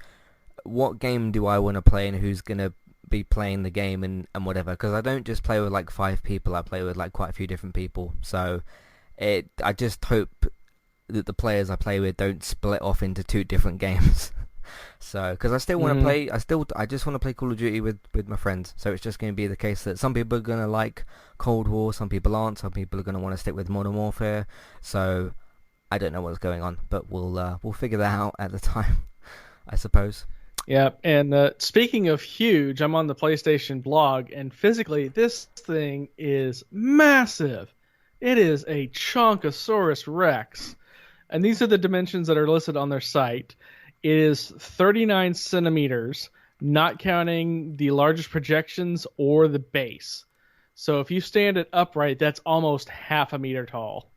what game do I want to play and who's going to be playing the game and whatever. Because I don't just play with like 5 people. I play with like quite a few different people. So I just hope that the players I play with don't split off into 2 different games. So, because I still want to play, I just want to play Call of Duty with my friends. So it's just going to be the case that some people are going to like Cold War, some people aren't, some people are going to want to stick with Modern Warfare. So I don't know what's going on, but we'll figure that out at the time, I suppose. Yeah, and speaking of huge, I'm on the PlayStation blog, and physically, this thing is massive. It is a Chonkosaurus Rex, and these are the dimensions that are listed on their site. It is 39 centimeters, not counting the largest projections or the base. So if you stand it upright, that's almost half a meter tall.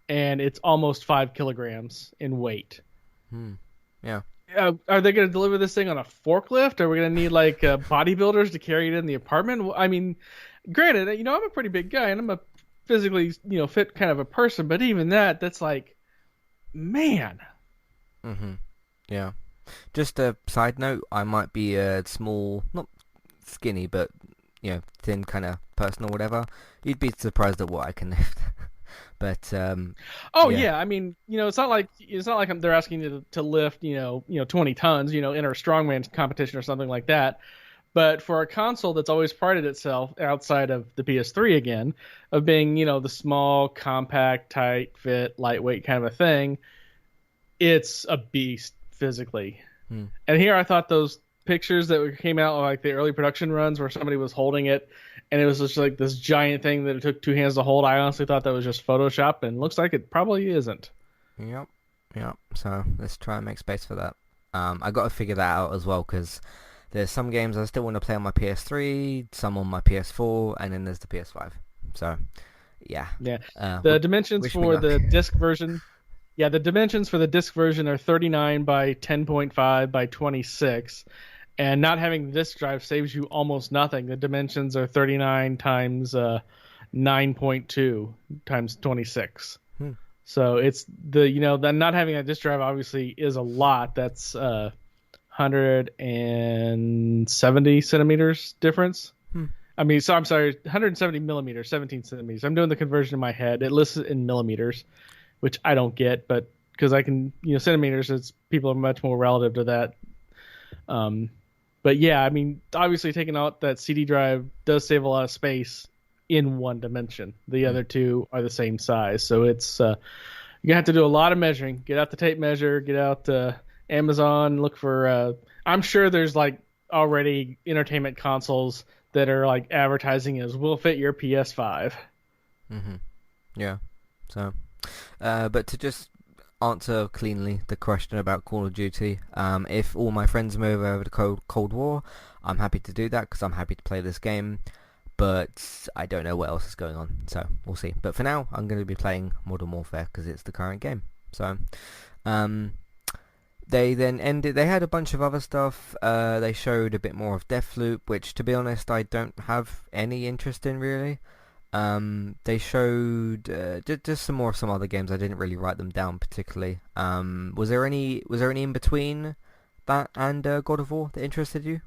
And it's almost 5 kilograms in weight. Yeah. Are they going to deliver this thing on a forklift? Are we going to need like bodybuilders to carry it in the apartment? I mean, granted, I'm a pretty big guy and I'm a physically, fit kind of a person. But even that's like, man. Yeah. Just a side note, I might be a small, not skinny, but, thin kind of person or whatever. You'd be surprised at what I can lift. But, yeah. I mean, it's not like they're asking you to lift, 20 tons, enter a strongman competition or something like that. But for a console that's always prided itself outside of the PS3 again, of being, the small, compact, tight fit, lightweight kind of a thing, it's a beast physically. And here I thought those pictures that came out like the early production runs where somebody was holding it and it was just like this giant thing that it took 2 hands to hold. I honestly thought that was just Photoshop, and looks like it probably isn't. Yep. So let's try and make space for that. I got to figure that out as well, because there's some games I still want to play on my PS3, some on my PS4, and then there's the PS5. So yeah. Yeah. The dimensions wish me for luck. the disc version. Yeah, the dimensions for the disc version are 39 by 10.5 by 26. And not having the disk drive saves you almost nothing. The dimensions are 39 times 9.2 times 26. So it's the not having a disk drive obviously is a lot. That's 170 centimeters difference. I mean, so I'm sorry, 170 millimeters, 17 centimeters. I'm doing the conversion in my head. It lists it in millimeters, which I don't get, but because I can, centimeters, people are much more relative to that. But yeah, I mean, obviously taking out that CD drive does save a lot of space in one dimension. The other two are the same size, so it's you have to do a lot of measuring. Get out the tape measure, get out Amazon, look for. I'm sure there's like already entertainment consoles that are like advertising as will fit your PS5. Yeah. So, but to just answer cleanly the question about Call of Duty, if all my friends move over to Cold War, I'm happy to do that because I'm happy to play this game. But I don't know what else is going on, so we'll see. But for now, I'm going to be playing Modern Warfare because it's the current game. So, they then ended. They had a bunch of other stuff. They showed a bit more of Deathloop, which, to be honest, I don't have any interest in really. They showed just some more of some other games. I didn't really write them down particularly. Was there any in between that and God of War that interested you?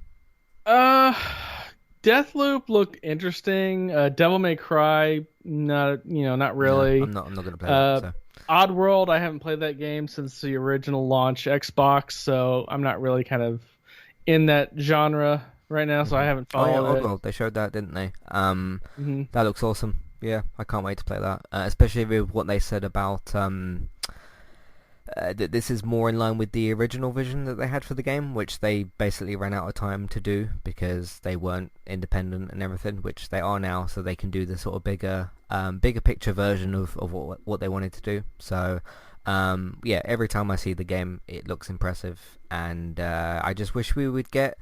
Deathloop looked interesting. Devil May Cry, not really. No, I'm not going to play that. So. Oddworld, I haven't played that game since the original launch Xbox, so I'm not really kind of in that genre right now, so I haven't followed it. Oddworld, they showed that, didn't they? That looks awesome. Yeah, I can't wait to play that, especially with what they said about that this is more in line with the original vision that they had for the game, which they basically ran out of time to do because they weren't independent and everything, which they are now, so they can do the sort of bigger picture version of what they wanted to do. So yeah, every time I see the game, it looks impressive, and I just wish we would get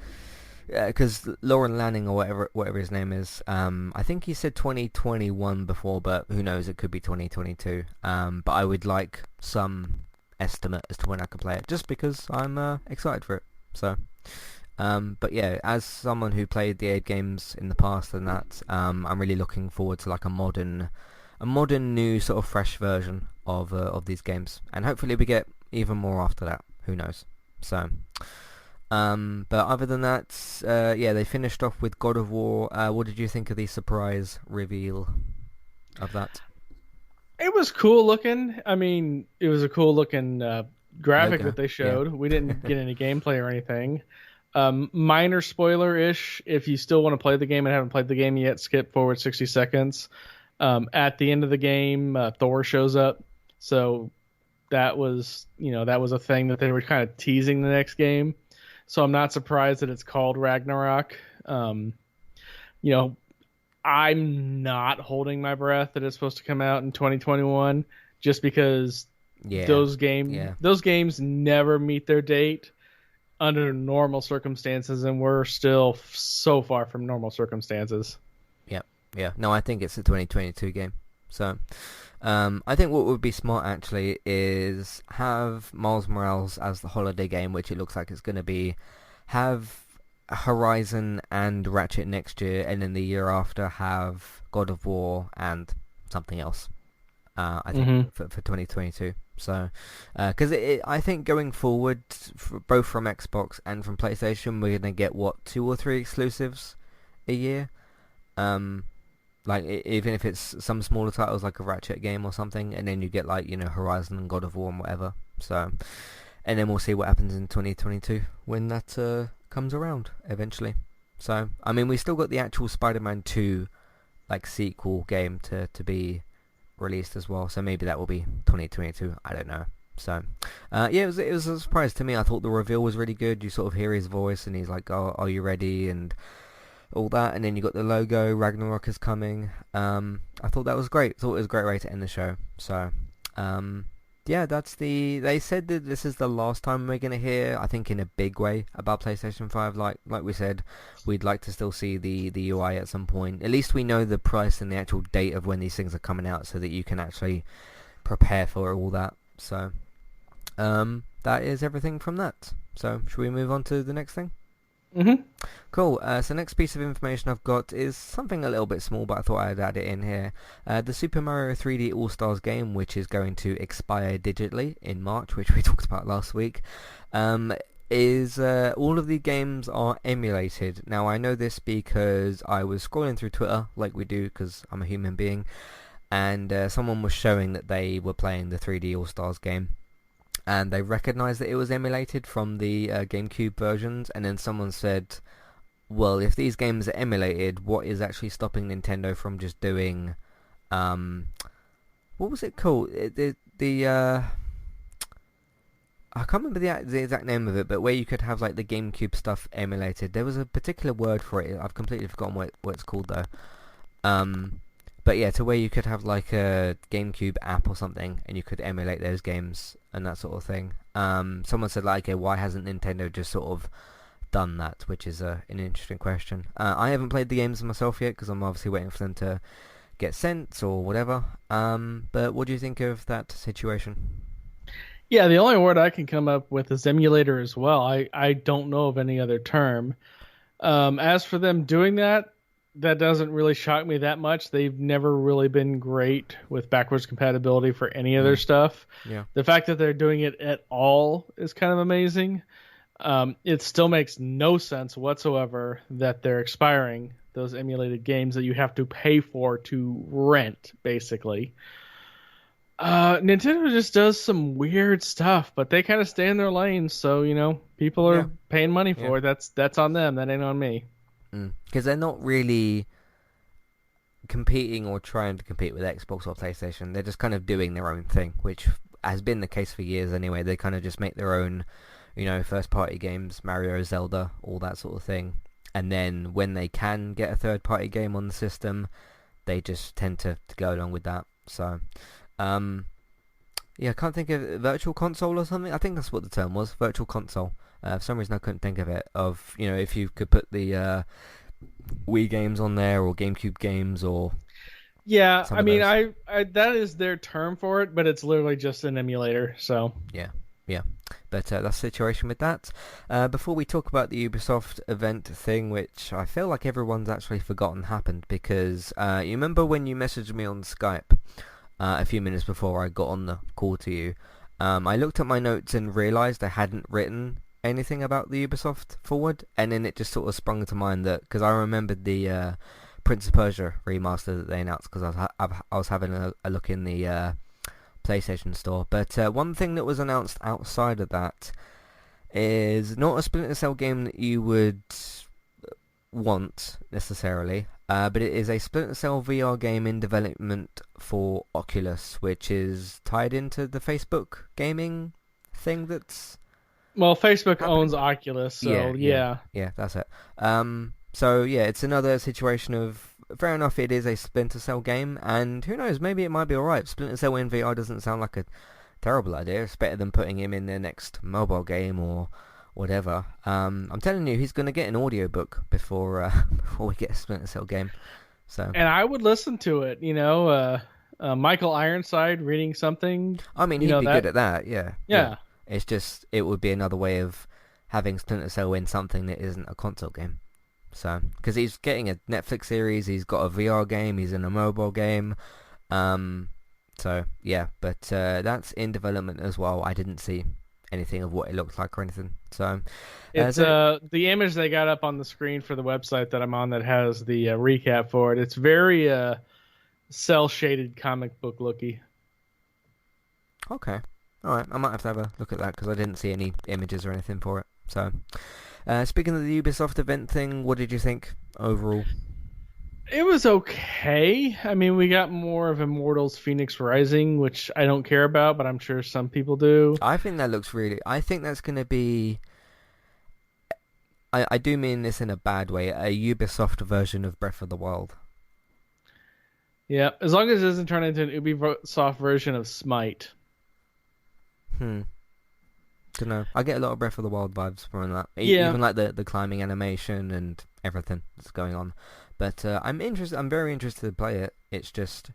because Lauren Lanning or whatever his name is, I think he said 2021 before, but who knows, it could be 2022. But I would like some estimate as to when I can play it, just because I'm excited for it. So, but yeah, as someone who played the 8 games in the past and that, I'm really looking forward to like a modern new sort of fresh version of these games, and hopefully we get even more after that. Who knows? So, but other than that, yeah, they finished off with God of War. What did you think of the surprise reveal of that? It was cool looking. I mean, it was a cool looking graphic Logo, that they showed. yeah. We didn't get any gameplay or anything. Minor spoiler-ish. If you still want to play the game and haven't played the game yet, skip forward 60 seconds. At the end of the game, Thor shows up. So that was a thing that they were kind of teasing the next game. So I'm not surprised that it's called Ragnarok. I'm not holding my breath that it's supposed to come out in 2021 just because those games never meet their date under normal circumstances, and we're still so far from normal circumstances. Yeah. No, I think it's a 2022 game. So, I think what would be smart actually is have Miles Morales as the holiday game, which it looks like it's going to be. Have Horizon and Ratchet next year, and then the year after have God of War and something else. I think for 2022. So, because I think going forward, both from Xbox and from PlayStation, we're gonna get 2 or 3 exclusives a year. Like even if it's some smaller titles like a Ratchet game or something, and then you get like Horizon and God of War and whatever. So, and then we'll see what happens in 2022 when that comes around eventually. So, I mean, we still got the actual Spider-Man 2 like sequel game to be released as well. So maybe that will be 2022. I don't know. So, yeah, it was a surprise to me. I thought the reveal was really good. You sort of hear his voice, and he's like, "Oh, are you ready?" and all that, and then you got the logo. Ragnarok is coming. I thought that was great. I thought it was a great way to end the show. So, yeah, they said that this is the last time we're going to hear, I think in a big way, about PlayStation 5. Like we said, we'd like to still see the UI at some point. At least we know the price and the actual date of when these things are coming out so that you can actually prepare for all that. So, that is everything from that. So, should we move on to the next thing? Mm-hmm. Cool. So next piece of information I've got is something a little bit small, but I thought I'd add it in here. The Super Mario 3D All-Stars game, which is going to expire digitally in March, which we talked about last week, is all of the games are emulated. Now I know this because I was scrolling through Twitter, like we do, because I'm a human being, and someone was showing that they were playing the 3D All-Stars game. And they recognised that it was emulated from the GameCube versions, and then someone said, well, if these games are emulated, what is actually stopping Nintendo from just doing, what was it called? I can't remember the exact name of it, but where you could have like the GameCube stuff emulated. There was a particular word for it. I've completely forgotten what it's called though. But yeah, to where you could have like a GameCube app or something, and you could emulate those games and that sort of thing. Someone said like, okay, why hasn't Nintendo just sort of done that? Which is an interesting question. I haven't played the games myself yet because I'm obviously waiting for them to get sent or whatever. But what do you think of that situation? Yeah, the only word I can come up with is emulator as well. I don't know of any other term. As for them doing that, that doesn't really shock me that much. They've never really been great with backwards compatibility for any of their stuff. Yeah. The fact that they're doing it at all is kind of amazing. It still makes no sense whatsoever that they're expiring those emulated games that you have to pay for to rent, basically. Nintendo just does some weird stuff, but they kind of stay in their lanes. So, people are paying money for it. That's on them. That ain't on me. Because they're not really competing or trying to compete with Xbox or PlayStation. They're just kind of doing their own thing, which has been the case for years anyway. They kind of just make their own, first-party games, Mario, Zelda, all that sort of thing. And then when they can get a third-party game on the system, they just tend to go along with that. So, I can't think of Virtual Console or something. I think that's what the term was, Virtual Console. For some reason I couldn't think of it. If you could put the Wii games on there or GameCube games or... Yeah, I mean, I that is their term for it, but it's literally just an emulator, so... Yeah. But that's the situation with that. Before we talk about the Ubisoft event thing, which I feel like everyone's actually forgotten happened, because you remember when you messaged me on Skype a few minutes before I got on the call to you, I looked at my notes and realised I hadn't written anything about the Ubisoft forward, and then it just sort of sprung to mind that, because I remembered the Prince of Persia remaster that they announced, because I was having a look in the PlayStation store. But one thing that was announced outside of that is not a Splinter Cell game that you would want necessarily, but it is a Splinter Cell VR game in development for Oculus, which is tied into the Facebook gaming thing that's... Well, Facebook owns Oculus, so yeah. Yeah, that's it. So yeah, it's another situation of, fair enough, it is a Splinter Cell game, and who knows, maybe it might be alright. Splinter Cell in VR doesn't sound like a terrible idea. It's better than putting him in their next mobile game or whatever. I'm telling you, he's going to get an audiobook before we get a Splinter Cell game. So. And I would listen to it, Michael Ironside reading something. I mean, he'd be good at that, yeah. Yeah. It's just, it would be another way of having Splinter Cell in something that isn't a console game. So, because he's getting a Netflix series, he's got a VR game, he's in a mobile game. So, yeah, but that's in development as well. I didn't see anything of what it looked like or anything. So, it's the image they got up on the screen for the website that I'm on that has the recap for it. It's very cell-shaded comic book looky. Okay. Alright, I might have to have a look at that because I didn't see any images or anything for it. So, speaking of the Ubisoft event thing, what did you think overall? It was okay. I mean, we got more of Immortals Phoenix Rising, which I don't care about, but I'm sure some people do. I think that looks I think that's going to be... I do mean this in a bad way, a Ubisoft version of Breath of the Wild. Yeah, as long as it doesn't turn into an Ubisoft version of Smite. Don't know. I get a lot of Breath of the Wild vibes from that. Yeah. Even like the climbing animation and everything that's going on. But I'm interested. I'm very interested to play it. It's just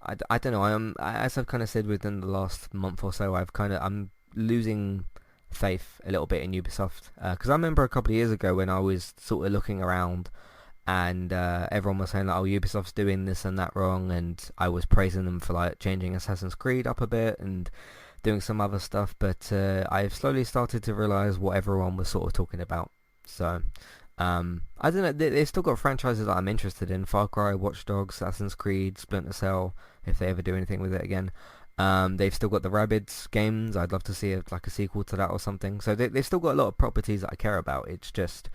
I don't know. As I've kind of said within the last month or so, I'm losing faith a little bit in Ubisoft because I remember a couple of years ago when I was sort of looking around and everyone was saying like, oh, Ubisoft's doing this and that wrong, and I was praising them for like changing Assassin's Creed up a bit and doing some other stuff, but I've slowly started to realise what everyone was sort of talking about. So I don't know, they've still got franchises that I'm interested in: Far Cry, Watch Dogs, Assassin's Creed, Splinter Cell, if they ever do anything with it again. They've still got the Rabbids games. I'd love to see like a sequel to that or something. So they've still got a lot of properties that I care about. It's just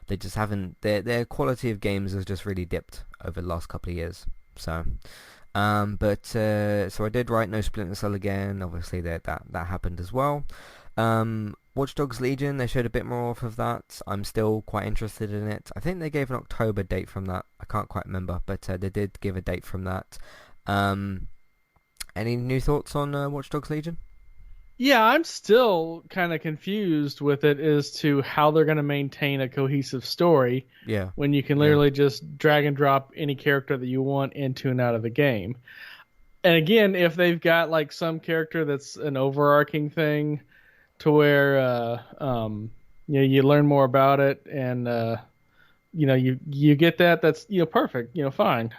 they just haven't, their quality of games has just really dipped over the last couple of years. So so I did write No Splinter Cell again. Obviously that happened as well. Watch Dogs Legion, they showed a bit more off of that. I'm still quite interested in it. I think they gave an October date from that. I can't quite remember, but they did give a date from that. Any new thoughts on Watch Dogs Legion? Yeah, I'm still kind of confused with it as to how they're going to maintain a cohesive story. Yeah. When you can literally just drag and drop any character that you want into and out of the game. And again, if they've got like some character that's an overarching thing to where you learn more about it and you get that's perfect, fine.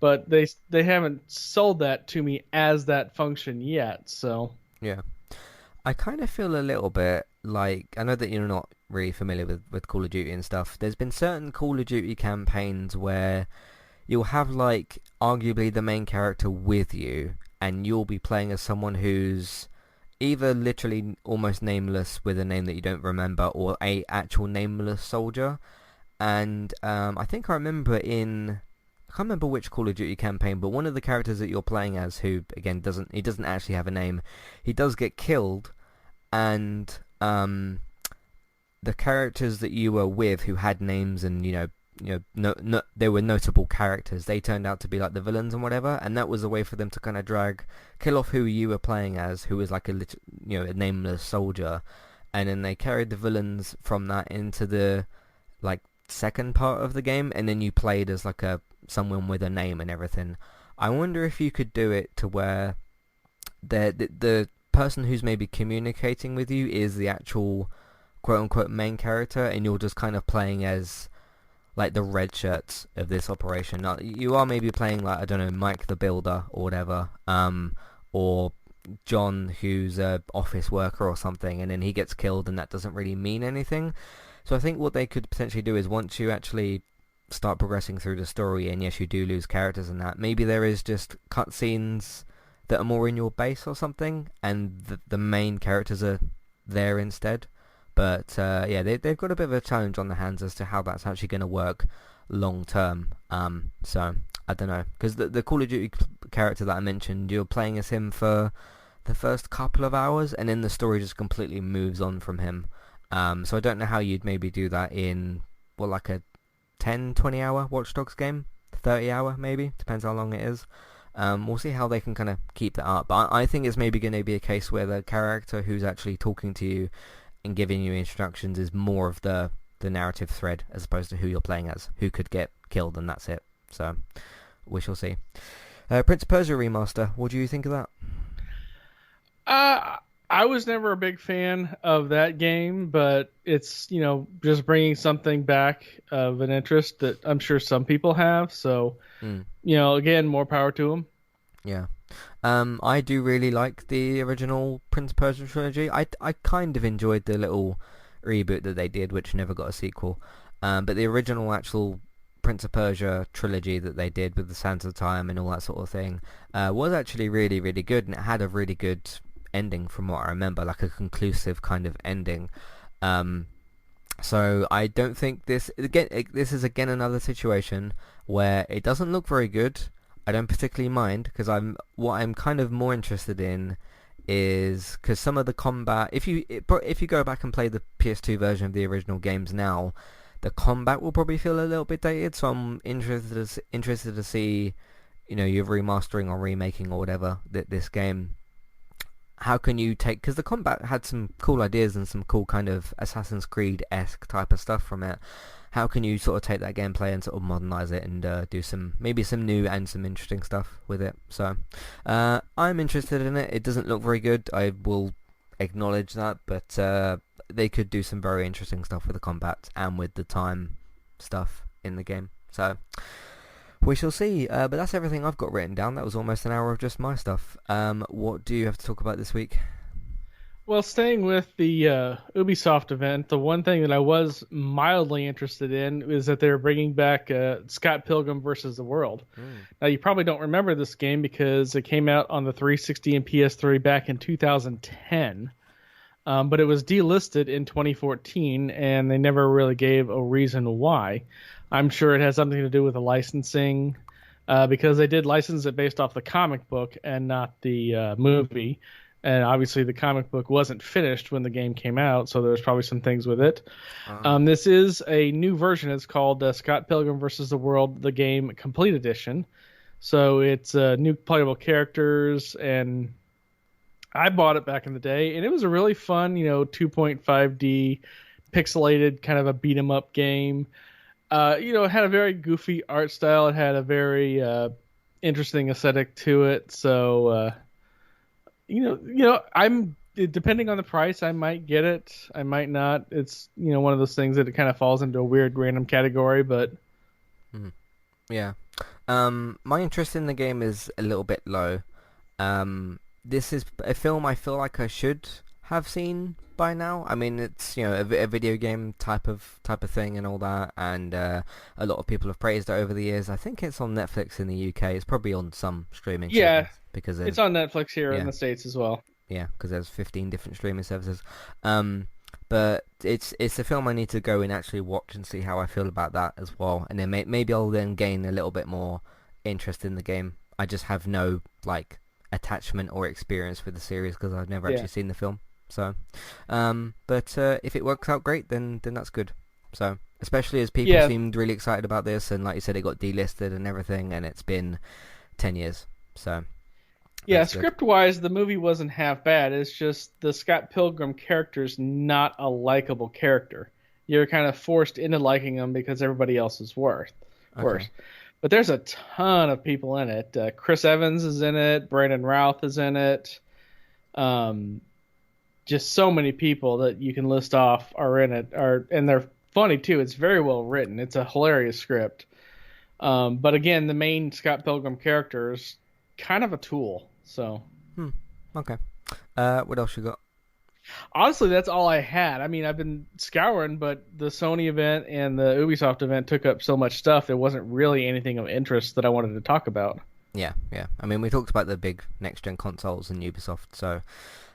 But they haven't sold that to me as that function yet, so yeah. I kind of feel a little bit like, I know that you're not really familiar with Call of Duty and stuff. There's been certain Call of Duty campaigns where you'll have like arguably the main character with you and you'll be playing as someone who's either literally almost nameless with a name that you don't remember, or a actual nameless soldier. And I think I remember I can't remember which Call of Duty campaign, but one of the characters that you're playing as, who again doesn't actually have a name, he does get killed, and the characters that you were with who had names and they were notable characters, they turned out to be like the villains and whatever, and that was a way for them to kind of kill off who you were playing as, who was like a nameless soldier, and then they carried the villains from that into the like second part of the game, and then you played as like someone with a name and everything. I wonder if you could do it to where the person who's maybe communicating with you is the actual quote-unquote main character, and you're just kind of playing as like the red shirts of this operation. Now, you are maybe playing like, I don't know, Mike the Builder or whatever, or John who's a office worker or something, and then he gets killed and that doesn't really mean anything. So I think what they could potentially do is, once you actually start progressing through the story, and yes, you do lose characters and that, maybe there is just cutscenes that are more in your base or something, and the main characters are there instead. But they've got a bit of a challenge on their hands as to how that's actually going to work long term. So I don't know, because the Call of Duty character that I mentioned, you're playing as him for the first couple of hours, and then the story just completely moves on from him. So I don't know how you'd maybe do that in like a 10-20 hour Watch Dogs game, 30 hour maybe, depends how long it is. We'll see how they can kind of keep that up, but I think it's maybe going to be a case where the character who's actually talking to you and giving you instructions is more of the narrative thread, as opposed to who you're playing as, who could get killed, and that's it. So we shall see. Prince of Persia Remaster, what do you think of that? I was never a big fan of that game, but it's, just bringing something back of an interest that I'm sure some people have. So, again, more power to them. Yeah. I do really like the original Prince of Persia trilogy. I kind of enjoyed the little reboot that they did, which never got a sequel. But the original actual Prince of Persia trilogy that they did with the Sands of Time and all that sort of thing was actually really, really good, and it had a really good ending from what I remember, like a conclusive kind of ending. So I don't think this is again another situation where it doesn't look very good. I don't particularly mind, because what I'm kind of more interested in is, because some of the combat, if you go back and play the PS2 version of the original games now, the combat will probably feel a little bit dated. So I'm interested to see, you're remastering or remaking or whatever this game, how can you take, because the combat had some cool ideas and some cool kind of Assassin's Creed-esque type of stuff from it. How can you sort of take that gameplay and sort of modernize it and do maybe some new and some interesting stuff with it? So I'm interested in it. It doesn't look very good, I will acknowledge that, but they could do some very interesting stuff with the combat and with the time stuff in the game. So we shall see, but that's everything I've got written down. That was almost an hour of just my stuff. What do you have to talk about this week? Well, staying with the Ubisoft event, the one thing that I was mildly interested in is that they're bringing back Scott Pilgrim versus the World. Now, you probably don't remember this game because it came out on the 360 and PS3 back in 2010, but it was delisted in 2014, and they never really gave a reason why. I'm sure it has something to do with the licensing, because they did license it based off the comic book and not the movie. And obviously the comic book wasn't finished when the game came out, so there's probably some things with it. This is a new version. It's called Scott Pilgrim vs. the World, the game Complete Edition. So it's new playable characters, and I bought it back in the day, and it was a really fun, 2.5D pixelated kind of a beat 'em up game. It had a very goofy art style. It had a very interesting aesthetic to it. So, I'm depending on the price, I might get it. I might not. It's one of those things that it kind of falls into a weird random category, but yeah. My interest in the game is a little bit low. This is a film I feel like I should have seen by now. I mean, it's a video game type of thing and all that, and a lot of people have praised it over the years. I think it's on Netflix in the UK. It's probably on some streaming service because it's on Netflix here in the States as well. Yeah, because there's 15 different streaming services. But it's a film I need to go and actually watch and see how I feel about that as well, and then maybe I'll then gain a little bit more interest in the game. I just have no attachment or experience with the series because I've never actually seen the film. So, but if it works out great, then that's good. So, especially as people seemed really excited about this, and like you said, it got delisted and everything, and it's been 10 years. So, yeah, script-wise, the movie wasn't half bad. It's just the Scott Pilgrim character's not a likable character. You're kind of forced into liking him because everybody else is worse. But there's a ton of people in it. Chris Evans is in it. Brandon Routh is in it. Just so many people that you can list off are in it, and they're funny too. It's very well written. It's a hilarious script. But again, the main Scott Pilgrim character is kind of a tool. So. Okay. What else you got? Honestly, that's all I had. I mean, I've been scouring, but the Sony event and the Ubisoft event took up so much stuff. There wasn't really anything of interest that I wanted to talk about. Yeah. I mean, we talked about the big next-gen consoles and Ubisoft, so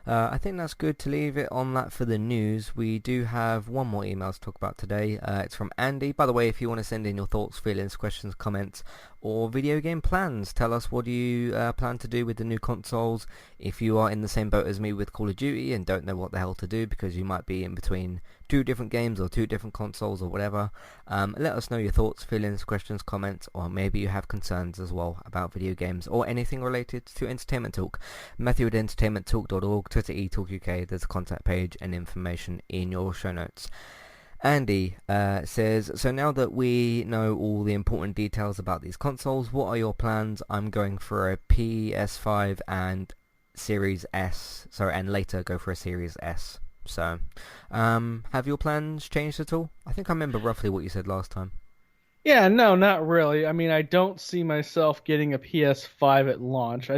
I think that's good to leave it on that for the news. We do have one more email to talk about today. It's from Andy. By the way, if you want to send in your thoughts, feelings, questions, comments, or video game plans, tell us what do you plan to do with the new consoles. If you are in the same boat as me with Call of Duty and don't know what the hell to do because you might be in between two different games or two different consoles or whatever, let us know your thoughts, feelings, questions, comments, or maybe you have concerns as well about video games or anything related to Entertainment Talk. Matthew at entertainmenttalk.org, Twitter eTalkUK, there's a contact page and information in your show notes. Andy says, so now that we know all the important details about these consoles, what are your plans? I'm going for a PS5 and Series S, and later go for a Series S. So, have your plans changed at all? I think I remember roughly what you said last time. Yeah, no, not really. I mean, I don't see myself getting a PS5 at launch.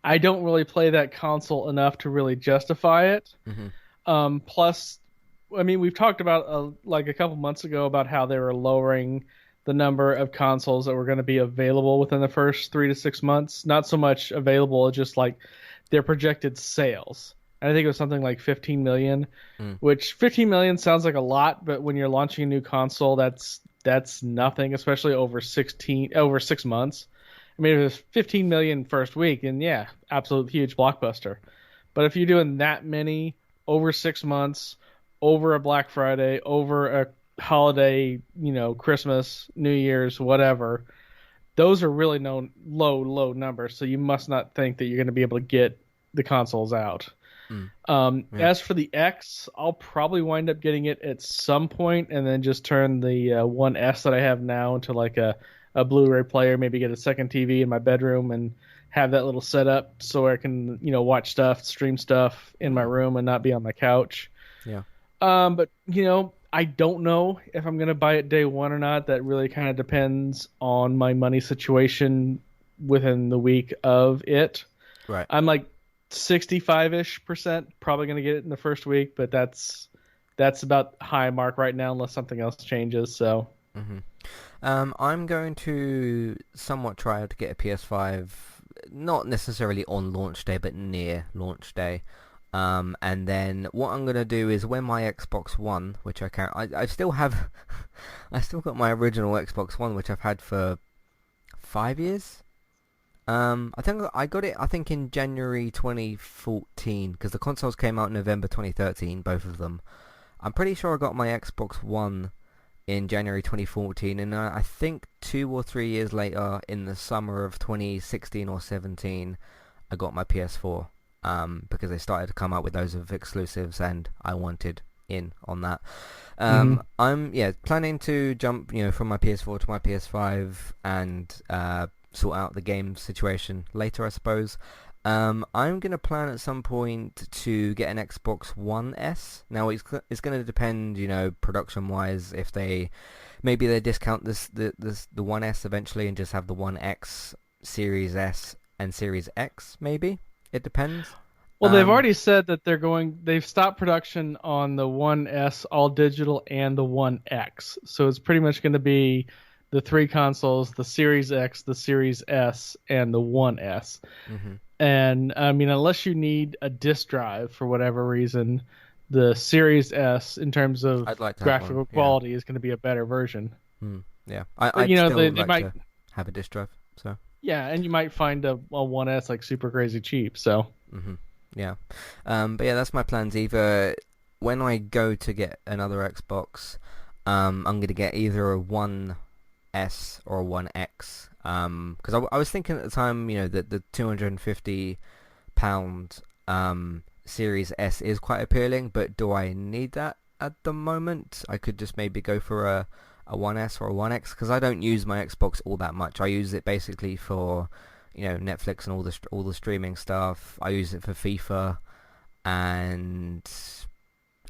I don't really play that console enough to really justify it. Plus, I mean, we've talked about a couple months ago about how they were lowering the number of consoles that were going to be available within the first 3 to 6 months. Not so much available, just like their projected sales. And I think it was something like 15 million, which 15 million sounds like a lot, but when you're launching a new console, that's nothing, especially over 6 months. I mean, if it was 15 million first week, and yeah, absolute huge blockbuster. But if you're doing that many over 6 months, over a Black Friday, over a holiday, Christmas, New Year's, whatever, those are really low numbers. So you must not think that you're going to be able to get the consoles out. Yeah. As for the X, I'll probably wind up getting it at some point, and then just turn the One S that I have now into like a Blu-ray player. Maybe get a second TV in my bedroom and have that little setup so I can watch stuff, stream stuff in my room, and not be on my couch. Yeah. But I don't know if I'm gonna buy it day one or not. That really kind of depends on my money situation within the week of it. Right. I'm like 65-ish% probably going to get it in the first week, but that's about high mark right now unless something else changes. So I'm going to somewhat try to get a PS5, not necessarily on launch day, but near launch day. And then what I'm gonna do is when my Xbox One, which I still have, I still got my original Xbox One, which I've had for 5 years. I think I got it, I think in January 2014, because the consoles came out in November 2013, both of them. I'm pretty sure I got my Xbox One in January 2014, and I think 2 or 3 years later, in the summer of 2016 or 17, I got my PS4, because they started to come out with those of exclusives, and I wanted in on that. I'm planning to jump, from my PS4 to my PS5, and sort out the game situation later, I suppose. I'm going to plan at some point to get an Xbox One S. Now it's going to depend, production wise, if they discount the One S eventually and just have the One X, Series S and Series X, maybe. It depends. Well, they've already said that they've stopped production on the One S all digital and the One X. So it's pretty much going to be the three consoles, the Series X, the Series S, and the One S. Mm-hmm. And I mean, unless you need a disk drive for whatever reason, the Series S, in terms of graphical quality, is going to be a better version. Yeah, I'd still like to have a disk drive. So yeah, and you might find a One S like super crazy cheap. So yeah, but yeah, that's my plans. Either when I go to get another Xbox, I'm going to get either a One S or a One X, because I was thinking at the time, that the £250 Series S is quite appealing, but do I need that at the moment? I could just maybe go for a One S or a One X, because I don't use my Xbox all that much. I use it basically for Netflix and all the streaming stuff. I use it for FIFA and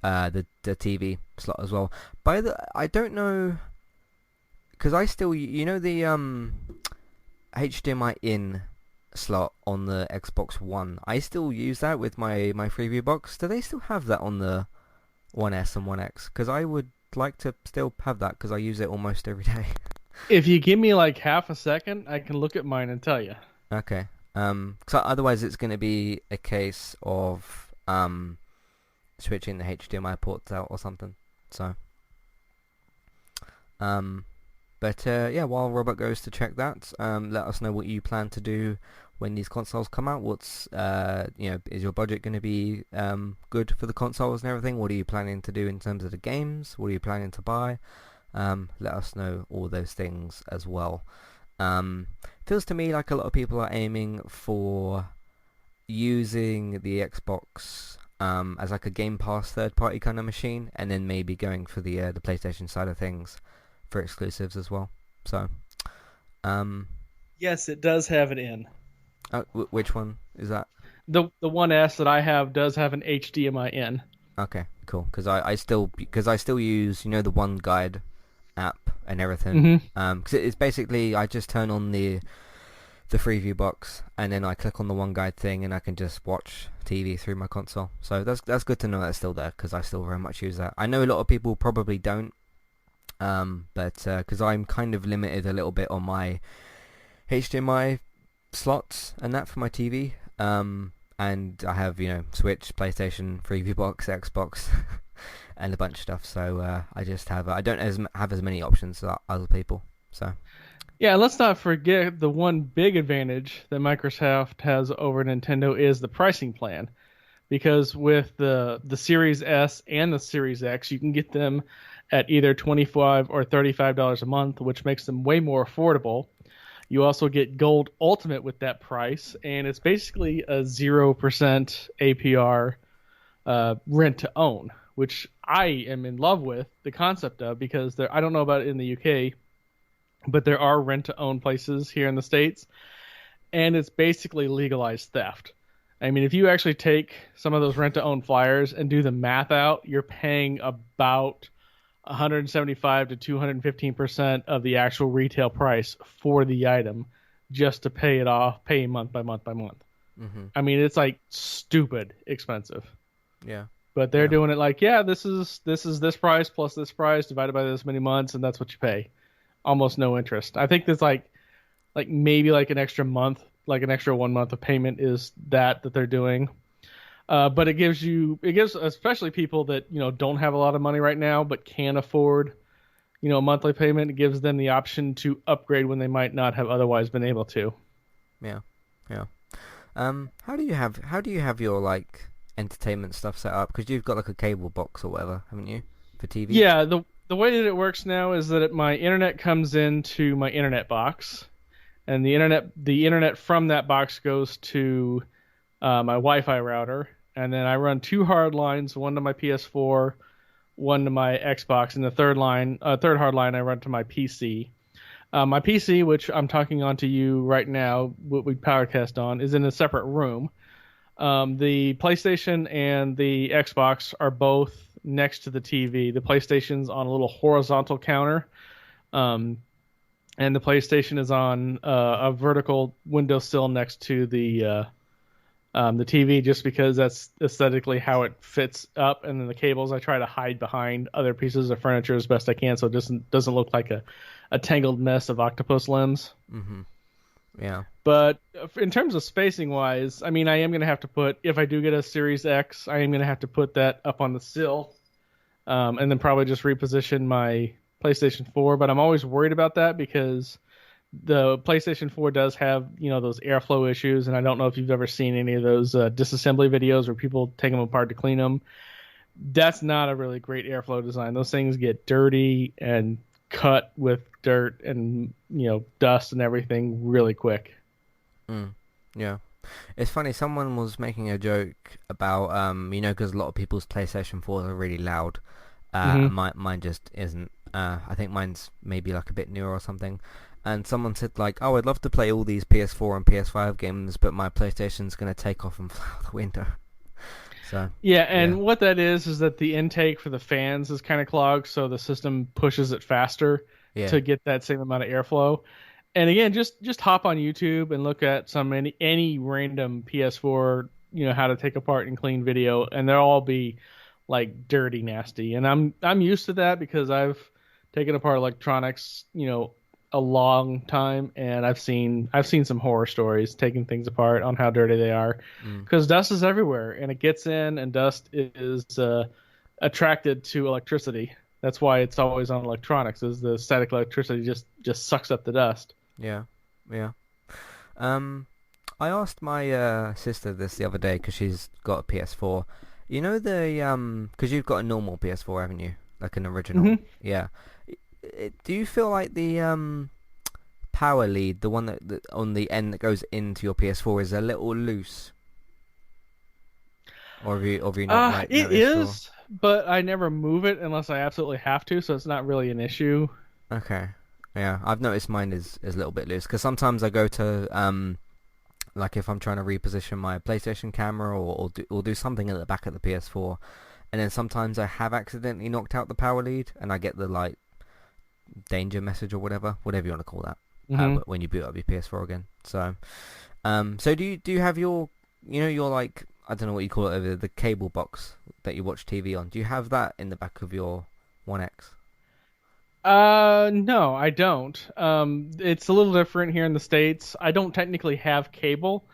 the TV slot as well. I don't know, because I still, the HDMI in slot on the Xbox One, I still use that with my Freeview box. Do they still have that on the One S and One X? Because I would like to still have that, because I use it almost every day. If you give me like half a second, I can look at mine and tell you. Okay. So otherwise it's going to be a case of switching the HDMI ports out or something. So but yeah, while Robert goes to check that, let us know what you plan to do when these consoles come out. What's is your budget going to be good for the consoles and everything? What are you planning to do in terms of the games? What are you planning to buy? Let us know all those things as well. Feels to me like a lot of people are aiming for using the Xbox as like a Game Pass third-party kind of machine, and then maybe going for the PlayStation side of things for exclusives as well. So, yes, it does have it in. Which one is that? The One S that I have does have an HDMI in. Okay, cool. Because I still use the One Guide app and everything. Because it's basically, I just turn on the Freeview box and then I click on the One Guide thing and I can just watch TV through my console. So that's good to know that's still there, because I still very much use that. I know a lot of people probably don't, but because I'm kind of limited a little bit on my HDMI slots and that for my TV. And I have Switch, PlayStation, Freeview box, Xbox, and a bunch of stuff. So I just I don't have as many options as other people. So yeah, let's not forget the one big advantage that Microsoft has over Nintendo is the pricing plan, because with the Series S and the Series X, you can get them at either $25 or $35 a month, which makes them way more affordable. You also get Gold Ultimate with that price, and it's basically a 0% APR rent to own, which I am in love with the concept of, because I don't know about it in the UK, but there are rent to own places here in the States, and it's basically legalized theft. I mean, if you actually take some of those rent to own flyers and do the math out, you're paying about 175 to 215% of the actual retail price for the item just to pay it off, pay month by month by month. Mm-hmm. I mean, it's like stupid expensive. Yeah. But they're doing it like, yeah, this is this price plus this price divided by this many months, and that's what you pay. Almost no interest. I think there's like maybe like an extra month, like an extra 1 month of payment is that they're doing. But it gives especially people that, you know, don't have a lot of money right now but can afford, you know, a monthly payment. It gives them the option to upgrade when they might not have otherwise been able to. Yeah. How do you have your like entertainment stuff set up? Because you've got like a cable box or whatever, haven't you, for TV? Yeah, the way that it works now is that my internet comes into my internet box, and the internet from that box goes to my Wi-Fi router, and then I run 2 hard lines, one to my PS4, one to my Xbox, and the third hard line I run to my PC. My PC, which I'm talking on to you right now, what we Powercast on, is in a separate room. The PlayStation and the Xbox are both next to the TV. The PlayStation's on a little horizontal counter, and the PlayStation is on a vertical windowsill next to the TV, just because that's aesthetically how it fits up. And then the cables I try to hide behind other pieces of furniture as best I can, so it doesn't look like a tangled mess of octopus limbs. Mm-hmm. Yeah. But in terms of spacing wise, I mean, I am going to have to put, if I do get a Series X, I am going to have to put that up on the sill, and then probably just reposition my PlayStation 4. But I'm always worried about that because the PlayStation 4 does have, you know, those airflow issues, and I don't know if you've ever seen any of those disassembly videos where people take them apart to clean them. That's not a really great airflow design. Those things get dirty and cut with dirt and, you know, dust and everything really quick. Yeah. It's funny, someone was making a joke about, you know, because a lot of people's PlayStation 4s are really loud. Mine just isn't. I think mine's maybe like a bit newer or something. And someone said like, oh, I'd love to play all these PS4 and PS5 games, but my PlayStation's going to take off and fly out the window. So yeah, and what that is that the intake for the fans is kind of clogged, so the system pushes it faster to get that same amount of airflow. And again, just hop on YouTube and look at any random PS4, you know, how to take apart and clean video, and they'll all be like dirty, nasty. And I'm used to that because I've taken apart electronics, you know, a long time, and I've seen some horror stories taking things apart on how dirty they are, because dust is everywhere and it gets in, and dust is attracted to electricity. That's why it's always on electronics, is the static electricity just sucks up the dust. Yeah. I asked my sister this the other day because she's got a PS4. You know because you've got a normal PS4, haven't you? Like an original. Mm-hmm. Yeah. Do you feel like the power lead, the one that on the end that goes into your PS4, is a little loose? Or have you not like it noticed, is, but I never move it unless I absolutely have to, so it's not really an issue. Okay. Yeah, I've noticed mine is a little bit loose, because sometimes I go to like if I'm trying to reposition my PlayStation camera or do something at the back of the PS4, and then sometimes I have accidentally knocked out the power lead and I get the like danger message or whatever you want to call that, when you boot up your PS4 again. So so do you have your, you know, your like, I don't know what you call it over there, the cable box that you watch TV on, do you have that in the back of your One X? No, I don't. It's a little different here in the States. I don't technically have cable.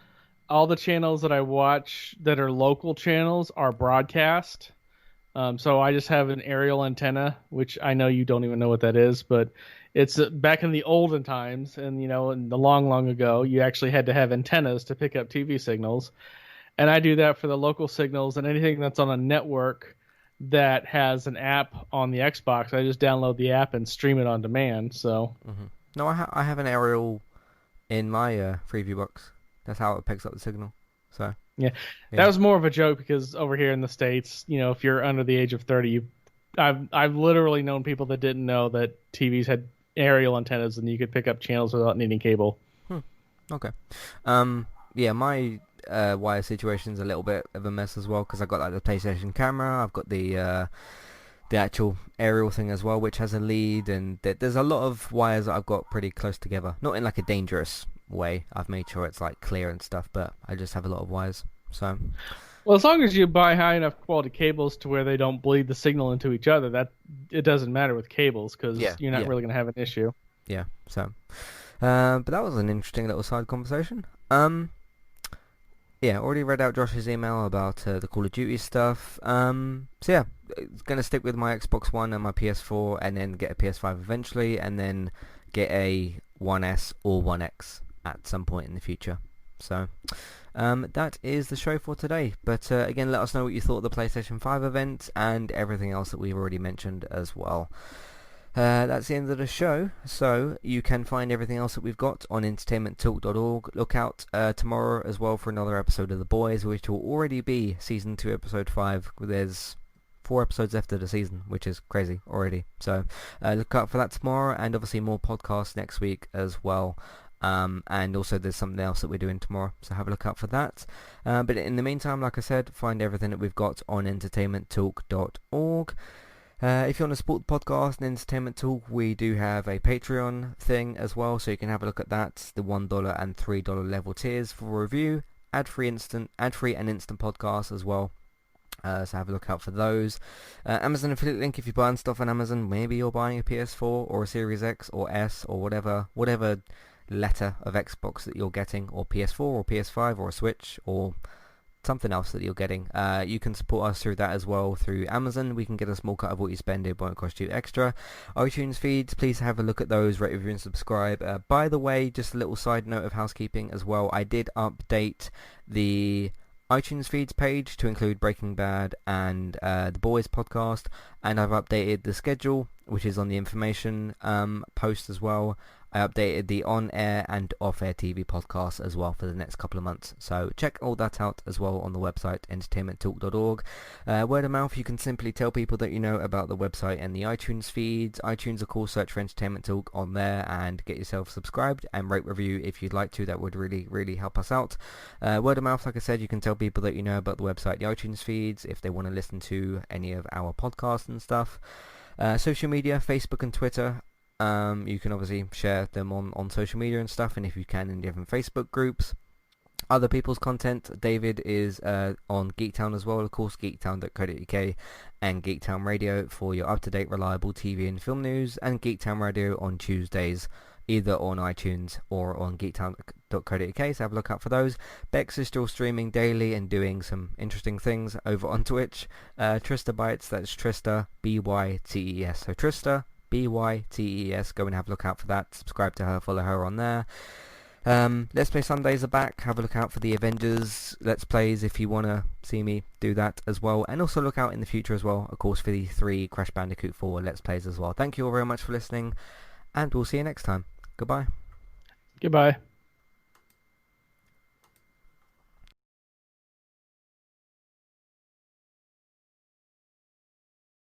All the channels that I watch that are local channels are broadcast. So I just have an aerial antenna, which I know you don't even know what that is, but it's back in the olden times, and you know, in the long ago, you actually had to have antennas to pick up TV signals. And I do that for the local signals, and anything that's on a network that has an app on the Xbox, I just download the app and stream it on demand. So No, I have an aerial in my Freeview box. That's how it picks up the signal. So Yeah, yeah. that was more of a joke because over here in the States, if you're under the age of 30, I've literally known people that didn't know that TVs had aerial antennas and you could pick up channels without needing cable. Okay. Yeah, my wire situation's a little bit of a mess as well because I've got like the PlayStation camera, I've got the actual aerial thing as well, which has a lead, and there's a lot of wires that I've got pretty close together. Not in like a dangerous way. I've made sure it's like clear and stuff, but I just have a lot of wires. So Well, as long as you buy high enough quality cables to where they don't bleed the signal into each other, that it doesn't matter with cables because you're not really going to have an issue. yeah, so but that was an interesting little side conversation. Yeah, already read out Josh's email about the Call of Duty stuff. So yeah, it's going to stick with my Xbox One and my PS4, and then get a PS5 eventually, and then get a 1S or 1X at some point in the future. So that is the show for today. But again, let us know what you thought of the PlayStation 5 event and everything else that we've already mentioned as well. That's the end of the show, so you can find everything else that we've got on entertainmenttalk.org. Look out tomorrow as well for another episode of The Boys, which will already be Season 2, Episode 5. There's 4 episodes left of the season, which is crazy already. So look out for that tomorrow, and obviously more podcasts next week as well. And also there's something else that we're doing tomorrow, so have a look out for that. But in the meantime, like I said, find everything that we've got on entertainmenttalk.org. If you want to support the podcast and Entertainment Talk, we do have a Patreon thing as well, so you can have a look at that. The $1 and $3 level tiers for review, ad-free and instant podcasts as well. So have a look out for those. Amazon affiliate link if you're buying stuff on Amazon. Maybe you're buying a PS4 or a Series X or S or whatever letter of Xbox that you're getting, or PS4 or PS5 or a Switch or something else that you're getting. You can support us through that as well through Amazon. We can get a small cut of what you spend. It won't cost you extra. iTunes feeds, please have a look at those, rate, review and subscribe. By the way, just a little side note of housekeeping as well, I did update the iTunes feeds page to include Breaking Bad and the Boys podcast, and I've updated the schedule, which is on the information post as well. I updated the on-air and off-air TV podcasts as well for the next couple of months. So check all that out as well on the website, entertainmenttalk.org. Word of mouth, you can simply tell people that you know about the website and the iTunes feeds. iTunes, of course, search for Entertainment Talk on there and get yourself subscribed and rate review if you'd like to. That would really, really help us out. Word of mouth, like I said, you can tell people that you know about the website, the iTunes feeds, if they want to listen to any of our podcasts and stuff. Social media, Facebook and Twitter. You can obviously share them on social media and stuff, and if you can in different Facebook groups. Other people's content, David is on Geektown as well, of course, geektown.co.uk and Geektown Radio for your up-to-date reliable TV and film news, and Geektown Radio on Tuesdays, either on iTunes or on geektown.co.uk, so have a look out for those. Bex is still streaming daily and doing some interesting things over on Twitch. Trista Bytes, that's Trista, B-Y-T-E-S, so Trista, B-Y-T-E-S, go and have a look out for that. Subscribe to her, follow her on there. Let's Play Sundays are back. Have a look out for the Avengers Let's Plays if you want to see me do that as well. And also look out in the future as well, of course, for the 3 Crash Bandicoot 4 Let's Plays as well. Thank you all very much for listening, and we'll see you next time. Goodbye. Goodbye.